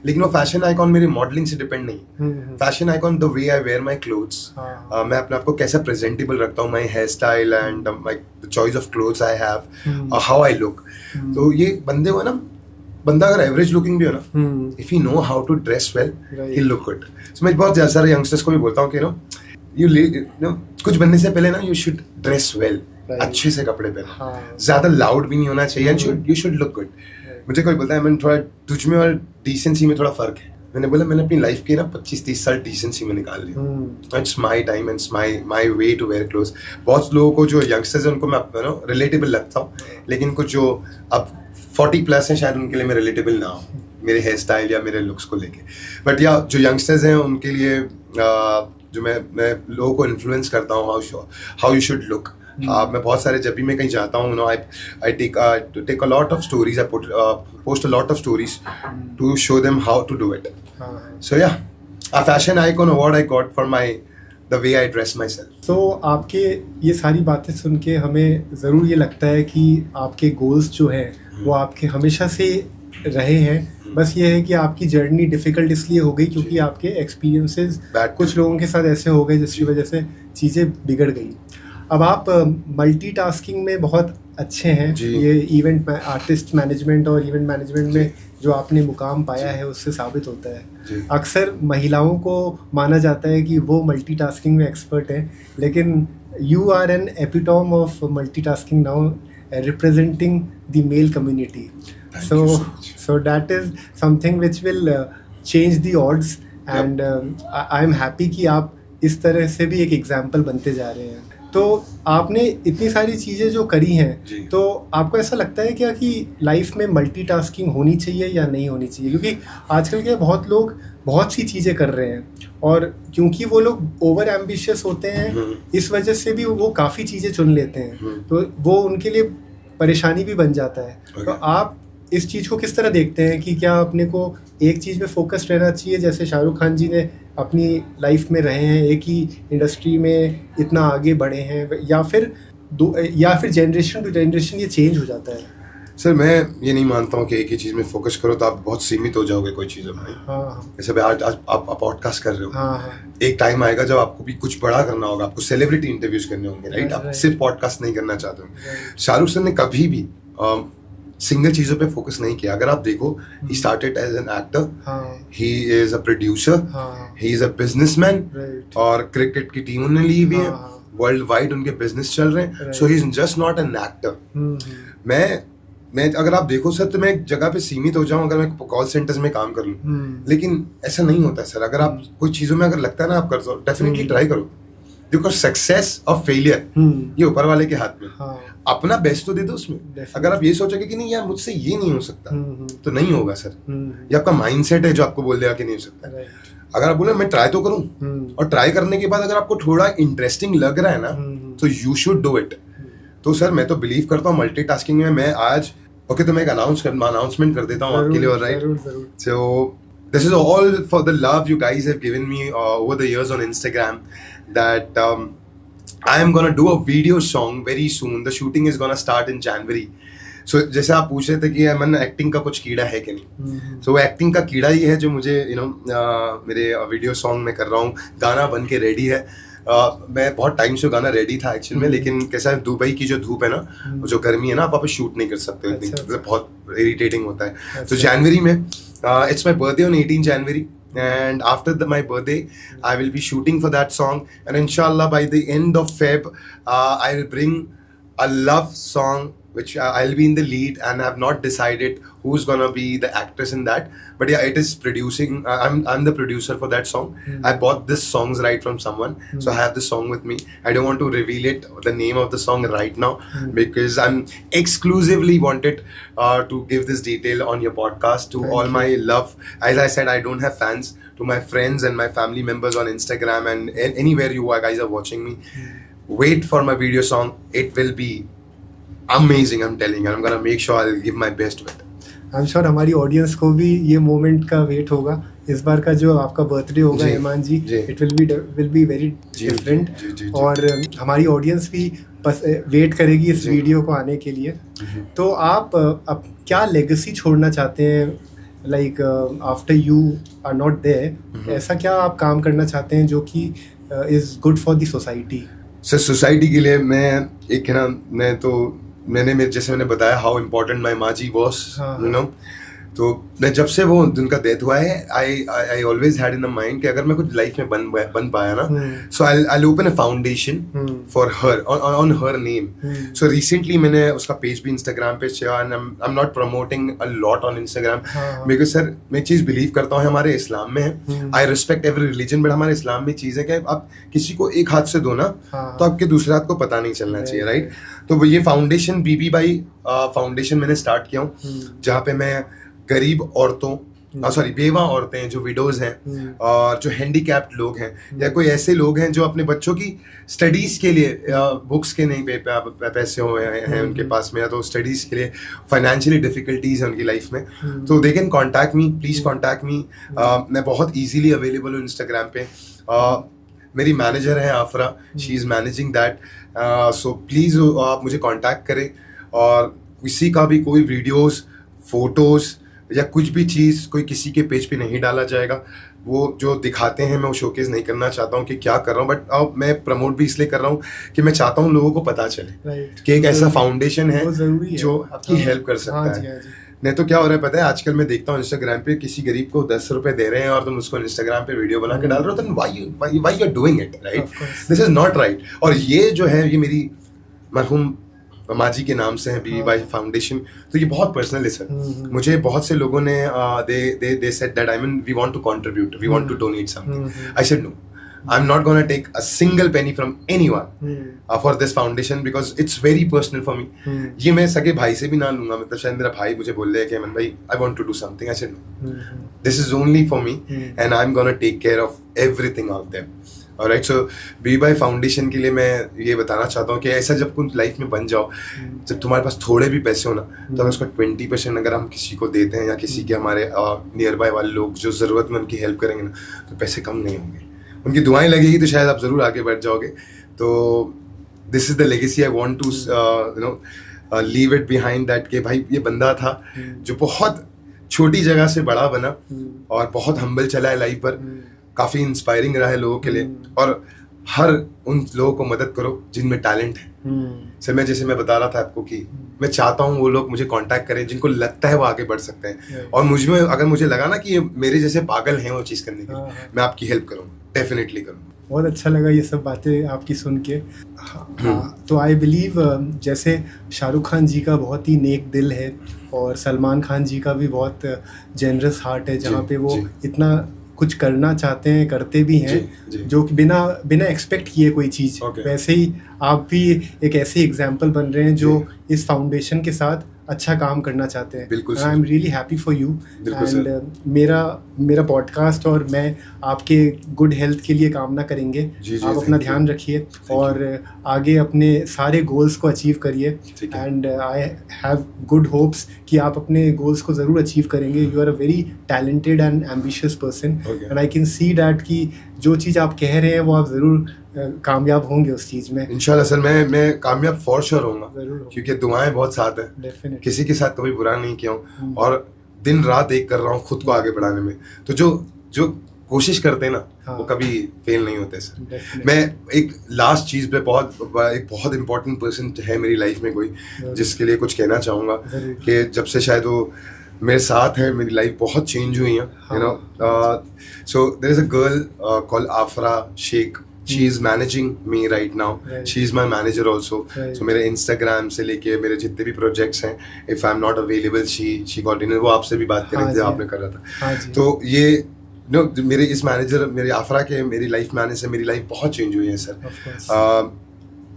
लेकिन वो फैशन आइकॉन मेरी मॉडलिंग से डिपेंड नहीं। Fashion icon the way I wear my clothes, मैं अपने आप को कैसा प्रेजेंटेबल रखता हूँ, my hairstyle and my choice of clothes I have, how I look. तो ये बंदे को ना, बंदा अगर एवरेज लुकिंग भी हो ना, if you know how to dress well, he look good. So मैं बहुत सारे यंगस्टर्स को भी बोलता हूँ कि नो कुछ बनने से पहले ना यू शुड ड्रेस वेल, अच्छे से कपड़े पहनो, ज्यादा लाउड भी नहीं होना चाहिए, and you should look good. मुझे कोई बोलता है मैंने थोड़ा तुझ में और डिसेंसी में थोड़ा फर्क है, मैंने बोला मैंने अपनी लाइफ के ना 25-30 साल डिसेंसी में निकाल लिया। It's my time and my way to wear cloth. बहुत लोगों को जो यंगस्टर्स हैं उनको मैं रिलेटेबल लगता हूँ, लेकिन कुछ जो अब 40+ हैं शायद उनके लिए मैं रिलेटेबल ना हूँ मेरे हेयर स्टाइल या मेरे लुक्स को लेके। बट या जो यंगस्टर्स हैं उनके लिए जो मैं लोगों को इन्फ्लुएंस करता हूँ हाउ यू शुड लुक। मैं बहुत सारे जब भी मैं कहीं जाता हूँ I take a lot of stories, I post a lot of stories to show them how to do it. So yeah a fashion icon award I got for my the way I dress myself. तो आपके ये सारी बातें सुन के हमें ज़रूर ये लगता है कि आपके गोल्स जो हैं वो आपके हमेशा से रहे हैं, बस ये है कि आपकी जर्नी डिफ़िकल्ट इसलिए हो गई क्योंकि आपके एक्सपीरियंसेस कुछ लोगों के साथ ऐसे हो गए जिसकी वजह से चीज़ें बिगड़ गई। अब आप मल्टीटास्किंग में बहुत अच्छे हैं, ये इवेंट आर्टिस्ट मैनेजमेंट और इवेंट मैनेजमेंट में जो आपने मुकाम पाया है उससे साबित होता है। अक्सर महिलाओं को माना जाता है कि वो मल्टीटास्किंग में एक्सपर्ट हैं, लेकिन you are an epitome of multitasking now, representing the male community. So that is something which will change the odds, and I am happy कि आप इस तरह से भी एक एग्जाम्पल बनते जा रहे हैं। तो आपने इतनी सारी चीज़ें जो करी हैं, तो आपको ऐसा लगता है क्या कि लाइफ में मल्टीटास्किंग होनी चाहिए या नहीं होनी चाहिए? क्योंकि आजकल के बहुत लोग बहुत सी चीज़ें कर रहे हैं, और क्योंकि वो लोग ओवर एम्बिशियस होते हैं इस वजह से भी वो काफ़ी चीज़ें चुन लेते हैं, तो वो उनके लिए परेशानी भी बन जाता है। तो आप इस चीज़ को किस तरह देखते हैं कि क्या अपने को एक चीज़ में फोकस रहना चाहिए, जैसे शाहरुख खान जी ने अपनी लाइफ में रहे हैं, एक ही इंडस्ट्री में इतना आगे बढ़े हैं, या फिर जनरेशन टू जनरेशन ये चेंज हो जाता है? सर मैं ये नहीं मानता हूँ कि एक ही चीज़ में फोकस करो तो आप बहुत सीमित हो जाओगे कोई चीज़ों में। जैसे आज आप पॉडकास्ट कर रहे हो, एक टाइम आएगा जब आपको भी कुछ बड़ा करना होगा, आपको सेलिब्रिटी इंटरव्यूज करने होंगे, राइट? आप सिर्फ पॉडकास्ट नहीं करना चाहते हो। शाहरुख सर ने कभी भी सिंगल चीज़ों पे फोकस नहीं किया। अगर आप देखो, he started as an actor, he is a producer, he is a businessman, और क्रिकेट की टीम उन्होंने ली भी है, वर्ल्ड वाइड उनके बिजनेस चल रहे हैं। So he is just not an actor. मैं अगर आप देखो सर, तो मैं एक जगह पे सीमित हो जाऊं अगर मैं कॉल सेंटर्स में काम कर लूं, लेकिन ऐसा नहीं होता सर। अगर आप कोई चीज़ों में अगर लगता है ना आप कर दो, डेफिनेटली ट्राई करो। देखो सक्सेस और फेलियर ये ऊपर वाले के हाथ में। हाँ, अपना बेस्ट तो दे दो उसमें। अगर आप ये सोचोगे कि नहीं यार मुझसे ये नहीं हो सकता तो नहीं होगा सर। ये आपका माइंडसेट है जो आपको बोल देगा कि नहीं हो सकता। अगर आप बोले मैं ट्राई तो करूं, और ट्राई करने के बाद अगर आपको थोड़ा इंटरेस्टिंग लग रहा है ना तो यू शुड डू इट। तो सर मैं तो बिलीव करता हूँ मल्टीटास्किंग में। मैं आज तो मैं एक अनाउंसमेंट कर देता हूँ आपके लिए, alright. So this is all for the love you guys have given me over the years on Instagram, that I am gonna do a video song very soon. The shooting is gonna start in January. So जैसे आप पूछ रहे थे कि मन acting का कुछ कीड़ा है कि नहीं, so वो एक्टिंग का कीड़ा ही है जो मुझे मेरे वीडियो सॉन्ग में कर रहा हूँ। गाना बन के रेडी है। मैं बहुत टाइम से गाना रेडी था एक्चुअल में, लेकिन कैसा है दुबई की जो धूप है ना, जो गर्मी है ना, आप वहाँ पे शूट नहीं कर सकते इतनी, बहुत इरिटेटिंग होता है। तो जनवरी में it's my birthday on 18 January, and after my birthday I will be shooting for that song, and inshallah by the end of Feb I will bring a love song which I'll be in the lead, and I've not decided who's gonna be the actress in that, but yeah, it is producing. I'm the producer for that song. I bought this songs right from someone, so I have this song with me. I don't want to reveal the name of the song right now because I'm exclusively wanted to give this detail on your podcast to all my love. As I said, I don't have fans. To my friends and my family members on Instagram and anywhere you guys are watching me, wait for my video song. It will be amazing, I'm telling you. I'm gonna make sure I'll give my best with it. I'm sure हमारी audience को भी ये moment का wait होगा। इस बार का जो आपका बर्थडे होगा Iman ji, it will be very different, और हमारी ऑडियंस भी वेट करेगी इस वीडियो को आने के लिए। तो आप अब क्या लेगेसी छोड़ना चाहते हैं, like after you are not there, ऐसा क्या आप काम करना चाहते हैं जो कि is good for the society? Sir society के लिए मैं एक है ना, मैंने जैसे मैंने बताया हाउ इम्पोर्टेंट माई माँ जी वॉज, यू नो। तो मैं जब से वो उनका डेथ हुआ है, I always had in a mind कि अगर मैं कुछ लाइफ में बन पाया ना, so I open a foundation for her on her name. So recently मैंने उसका पेज भी इंस्टाग्राम पे किया, and I am not promoting a lot on Instagram because sir मैं एक चीज बिलीव करता हूँ, हमारे इस्लाम में है, I respect every religion, but हमारे इस्लाम में चीज है कि आप किसी को एक हाथ से दो ना तो आपके दूसरे हाथ को पता नहीं चलना चाहिए, राइट। तो ये फाउंडेशन बीबी भाई फाउंडेशन मैंने स्टार्ट किया हूँ, जहाँ पे मैं गरीब औरतों बेवा औरतें जो विडोज हैं और जो हैंडीकैप्ड लोग हैं, या कोई ऐसे लोग हैं जो अपने बच्चों की स्टडीज के लिए बुक्स के नहीं पैसे हुए हैं उनके पास में, या तो स्टडीज के लिए फाइनेंशियली डिफिकल्टीज है उनकी लाइफ में, तो they can contact me, please contact me. मैं बहुत ईजीली अवेलेबल हूँ इंस्टाग्राम पे। मेरी मैनेजर है आफरा, she is managing that, so please आप मुझे कांटेक्ट करें। और किसी का भी कोई वीडियोस, फोटोज़ या कुछ भी चीज़ कोई किसी के पेज पे नहीं डाला जाएगा। वो जो दिखाते हैं मैं वो शोकेस नहीं करना चाहता हूँ कि क्या कर रहा हूँ, बट अब मैं प्रमोट भी इसलिए कर रहा हूँ कि मैं चाहता हूँ लोगों को पता चले कि एक ऐसा फाउंडेशन है जो आपकी हेल्प कर सकता है। नहीं तो क्या हो रहा है पता है, आजकल मैं देखता हूँ इंस्टाग्राम पे किसी गरीब को 10 रुपए दे रहे हैं और तुम उसको इंस्टाग्राम पे वीडियो बना के डाल रहे हो, तो why you are doing it, right? This is not right. और ये जो है ये मेरी मरहूम माँ जी के नाम से है बीबी बाई फाउंडेशन, तो ये बहुत पर्सनल है सर। मुझे बहुत से लोगों ने they said that I mean we want to contribute, we want to donate something. I said no, I'm not gonna take a single penny from anyone for this foundation because it's very personal for me. ये मैं सगे भाई से भी ना लूंगा, मतलब शायद मेरा भाई मुझे बोल रहे हैं कि अमन भाई I want to do something. I said no, this is only for me and I'm gonna take care of everything out there. Alright, so Bibi Bai foundation के लिए मैं ये बताना चाहता हूँ कि ऐसा जब कुछ लाइफ में बन जाओ, जब तुम्हारे पास थोड़े भी पैसे हो ना, तो अगर उसका 20% अगर हम किसी को देते हैं या किसी के हमारे नियर बाय वाले लोग जो ज़रूरत में उनकी हेल्प करेंगे ना, तो पैसे कम नहीं होंगे, उनकी दुआएं लगेगी तो शायद आप ज़रूर आगे बढ़ जाओगे। तो this is the legacy I want to you know leave it behind that कि भाई ये बंदा था जो बहुत छोटी जगह से बड़ा बना और बहुत हम्बल चला है लाइफ पर, काफ़ी इंस्पायरिंग रहा है लोगों के लिए, और हर उन लोगों को मदद करो जिनमें टैलेंट है। सर मैं जैसे मैं बता रहा था आपको कि मैं चाहता हूँ वो लोग मुझे कांटेक्ट करें जिनको लगता है वो आगे बढ़ सकते हैं, और मुझमें अगर मुझे लगा ना कि ये मेरे जैसे पागल हैं वो चीज़ करने के लिए, मैं आपकी हेल्प करूँगा, डेफिनेटली करूँगा। बहुत अच्छा लगा ये सब बातें आपकी सुन के। हाँ, तो आई बिलीव जैसे शाहरुख खान जी का बहुत ही नेक दिल है और सलमान खान जी का भी बहुत जेनरस हार्ट है, जहाँ पे वो इतना कुछ करना चाहते हैं, करते भी हैं, जो कि बिना एक्सपेक्ट किए कोई चीज़। वैसे ही आप भी एक ऐसे एग्जाम्पल बन रहे हैं जो इस फाउंडेशन के साथ अच्छा काम करना चाहते हैं। बिल्कुल, आई am really happy for you. And मेरा पॉडकास्ट और मैं आपके गुड हेल्थ के लिए कामना करेंगे। आप अपना ध्यान रखिए और आगे अपने सारे गोल्स को अचीव करिए। And I have good hopes कि आप अपने गोल्स को ज़रूर अचीव करेंगे। You are a very talented and ambitious person and I can see that कि जो चीज़ आप कह रहे हैं वो आप ज़रूर कामयाब होंगे उस चीज़ में। इंशाल्लाह सर, मैं कामयाब फॉर श्योर होऊंगा, क्योंकि दुआएं बहुत साथ है। किसी के साथ कभी बुरा नहीं किया हूँ और दिन रात एक कर रहा हूँ खुद को आगे बढ़ाने में। तो जो कोशिश करते हैं ना वो कभी फेल नहीं होते सर। मैं एक लास्ट चीज़ पे एक बहुत इंपॉर्टेंट पर्सन है मेरी लाइफ में कोई, जिसके लिए कुछ कहना चाहूँगा कि जब से शायद वो मेरे साथ है मेरी लाइफ बहुत चेंज हुई है। You know, so there is a girl called Afra Shaikh. She is managing me right now. She is my manager also. So मेरे Instagram से लेके मेरे जितने भी projects हैं, if I'm not available, she coordinates. वो आपसे भी बात करें थे, आपने कर रहा था। तो ये मेरे इस मैनेजर, मेरे आफरा के, मेरी लाइफ मैनेजर से मेरी लाइफ बहुत चेंज हुई है सर।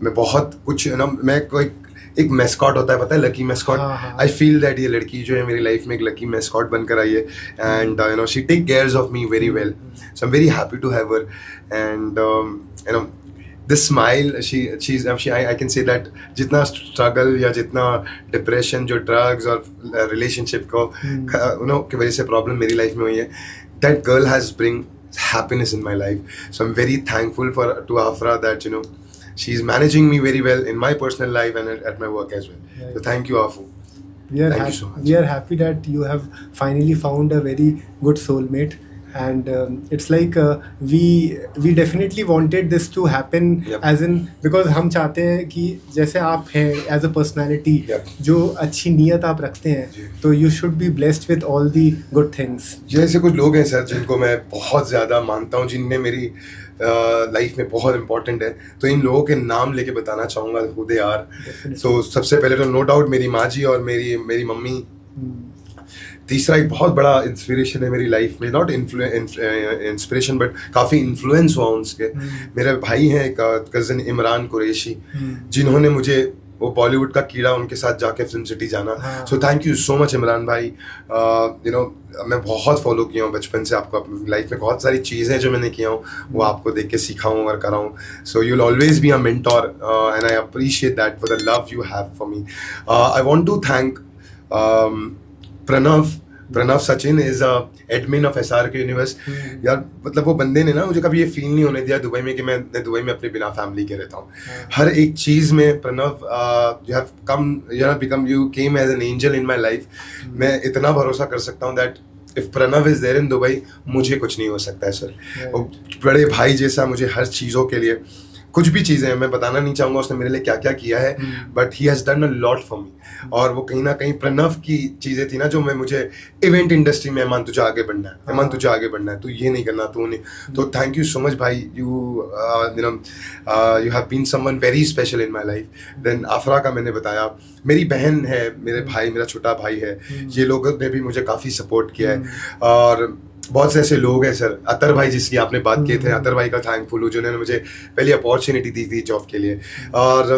मैं बहुत कुछ मैं कोई एक मैस्कॉट होता है, पता है, lucky mascot. I feel that ये लड़की जो है मेरी लाइफ में एक लकी मैस्कॉट बनकर आई है। And you know, she take cares of me very well, so I am very happy to have her. And you know, this smile, I can say that जितना स्ट्रगल या जितना depression जो drugs और relationship को you know की वजह से problem मेरी लाइफ में हुई है, that girl has bring happiness in my life. So I'm very thankful to Afra that, you know, she's managing me very well in my personal life and at my work as well. Right. So thank you, Afu. Thank you so much. We are happy that you have finally found a very good soulmate. And it's like we definitely wanted this to happen. Yep. As in, because हम चाहते हैं कि जैसे आप हैं as a personality, yep, जो अच्छी नीयत आप रखते हैं, तो you should be blessed with all the good things. जैसे कुछ लोग हैं सर जिनको मैं बहुत ज़्यादा मानता हूँ, जिनने मेरी लाइफ में बहुत इंपॉर्टेंट है, तो इन लोगों के नाम लेके बताना चाहूँगा who they are. So सबसे पहले तो नो डाउट मेरी माँ जी और मेरी मम्मी। तीसरा एक बहुत बड़ा इंस्पिरेशन है मेरी लाइफ में, नॉट इंस्पिरेशन बट काफ़ी इन्फ्लुएंस हुआ उनसे। मेरे भाई हैं एक कज़न इमरान कुरैशी, जिन्होंने मुझे वो बॉलीवुड का कीड़ा उनके साथ जाके फिल्म सिटी जाना। So thank you so much Imran भाई। यू नो, मैं बहुत फॉलो किया हूँ बचपन से आपको अपनी लाइफ में। बहुत सारी चीज़ें जो मैंने किया हूँ वो आपको देख के सीखा हूँ और करा हूँ। So you will always be a mentor and I appreciate that for the love you have for me. I want to thank Pranav Sachin is admin of SRK universe. यार मतलब वो बंदे ने ना मुझे कभी ये फील नहीं होने दिया दुबई में कि मैं दुबई में अपने बिना फैमिली के रहता हूँ। हर एक चीज़ में Pranav, you came as an angel in my life. मैं इतना भरोसा कर सकता हूँ that if Pranav is there in Dubai, मुझे कुछ नहीं हो सकता है सर। वो बड़े भाई जैसा मुझे हर चीज़ों के लिए, कुछ भी चीज़ें मैं बताना नहीं चाहूँगा उसने मेरे लिए क्या क्या किया है, but he has done a lot for me. और वो कहीं ना कहीं प्रणव की चीज़ें थी ना जो मैं मुझे इवेंट इंडस्ट्री में, अमन तुझे आगे बढ़ना है, अमन तुझे आगे बढ़ना है, तू ये नहीं करना, तू नहीं। तो थैंक यू सो मच भाई, you have been someone very special in my life. Then Afra का मैंने बताया, मेरी बहन है, मेरे भाई, मेरा छोटा भाई है, ये लोगों ने भी मुझे काफ़ी सपोर्ट किया है। और बहुत से ऐसे लोग हैं सर, अतर भाई जिसकी आपने बात की थे, अतर भाई का थैंकफुल हूँ जिन्होंने मुझे पहली अपॉर्चुनिटी दी थी जॉब के लिए। और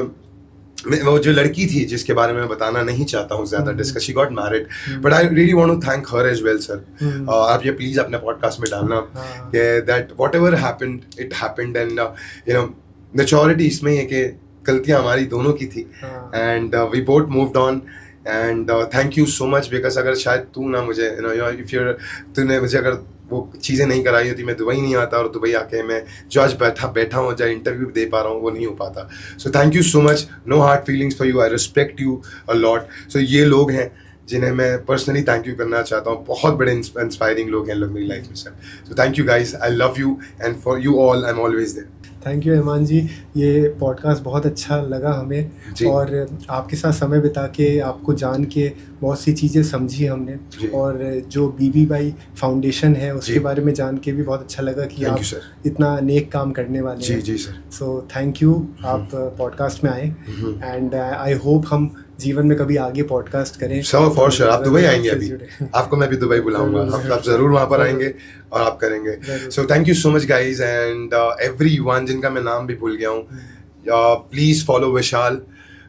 वो जो लड़की थी जिसके बारे में मैं बताना नहीं चाहता हूँ ज़्यादा discuss, she got married, but I really want to thank her as well sir. आप ये प्लीज़ अपने पॉडकास्ट में डालना that whatever happened it happened, and you know maturity इसमें है कि गलतियाँ हमारी दोनों की थी and we both moved on. And thank you so much, because अगर शायद तू ना मुझे तूने मुझे अगर वो चीज़ें नहीं कराई होती, मैं दुबई नहीं आता, और दुबई आके मैं जो आज बैठा हूँ, चाहे इंटरव्यू भी दे पा रहा हूँ, वो नहीं हो पाता। So thank you so much, no hard feelings for you, I respect you a lot. So ये लोग हैं जिन्हें मैं पर्सनली थैंक यू करना चाहता हूँ। बहुत बड़े इंस्पायरिंग लोग हैं लोग मेरी लाइफ में sir. So thank you guys, I love you and for you all I am always there. Thank you Iman ji, ये पॉडकास्ट बहुत अच्छा लगा हमें, और आपके साथ समय बिता के, आपको जान के बहुत सी चीज़ें समझी हमने, और जो BBY फाउंडेशन है उसके बारे में जान के भी बहुत अच्छा लगा कि आप इतना नेक काम करने वाले हैं। जी सर। सो थैंक यू, आप पॉडकास्ट में आए, एंड आई होप हम जीवन में कभी आगे पॉडकास्ट करें। सो फॉर श्योर आप दुबई आएंगे, से अभी जुड़े। आपको मैं भी दुबई बुलाऊंगा, हम आप जरूर वहां पर आएंगे और आप करेंगे। सो thank you so much guys and everyone जिनका मैं नाम भी भूल गया हूँ, please follow Vishal.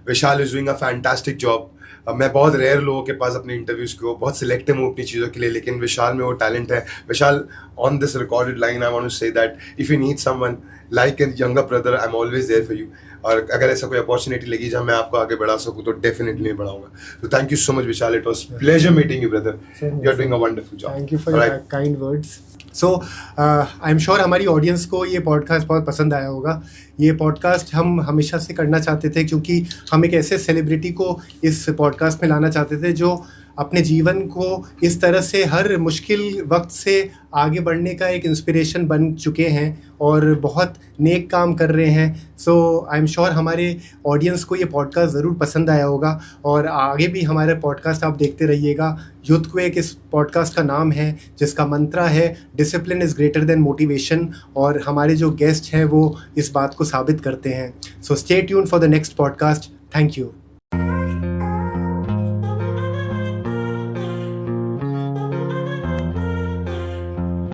Vishal is doing a fantastic job. मैं बहुत रेयर लोगों के पास अपने इंटरव्यूज को बहुत सिलेक्टिव हूँ अपनी चीज़ों के लिए, लेकिन विशाल में वो टैलेंट है। Vishal, on this recorded line I want to say that if you need someone like an younger brother, I am always there for you. और अगर ऐसा कोई अपॉर्चुनिटी लगी जहाँ मैं आपको आगे बढ़ा सकूँ तो डेफिनेटली बढ़ाऊंगा। तो thank you so much Vishal, it was pleasure meeting you brother, you are doing a wonderful job. Thank you for your kind words. So I am sure हमारी ऑडियंस को ये पॉडकास्ट बहुत पसंद आया होगा। ये पॉडकास्ट हम हमेशा से करना चाहते थे, क्योंकि हम एक ऐसे सेलिब्रिटी को इस पॉडकास्ट में लाना चाहते थे जो अपने जीवन को इस तरह से हर मुश्किल वक्त से आगे बढ़ने का एक इंस्पिरेशन बन चुके हैं और बहुत नेक काम कर रहे हैं। सो आई एम श्योर हमारे ऑडियंस को ये पॉडकास्ट ज़रूर पसंद आया होगा और आगे भी हमारे पॉडकास्ट आप देखते रहिएगा। यूथक्वेक इस पॉडकास्ट का नाम है, जिसका मंत्रा है discipline is greater than motivation, और हमारे जो गेस्ट हैं वो इस बात को साबित करते हैं। So stay tune for the next podcast. Thank you.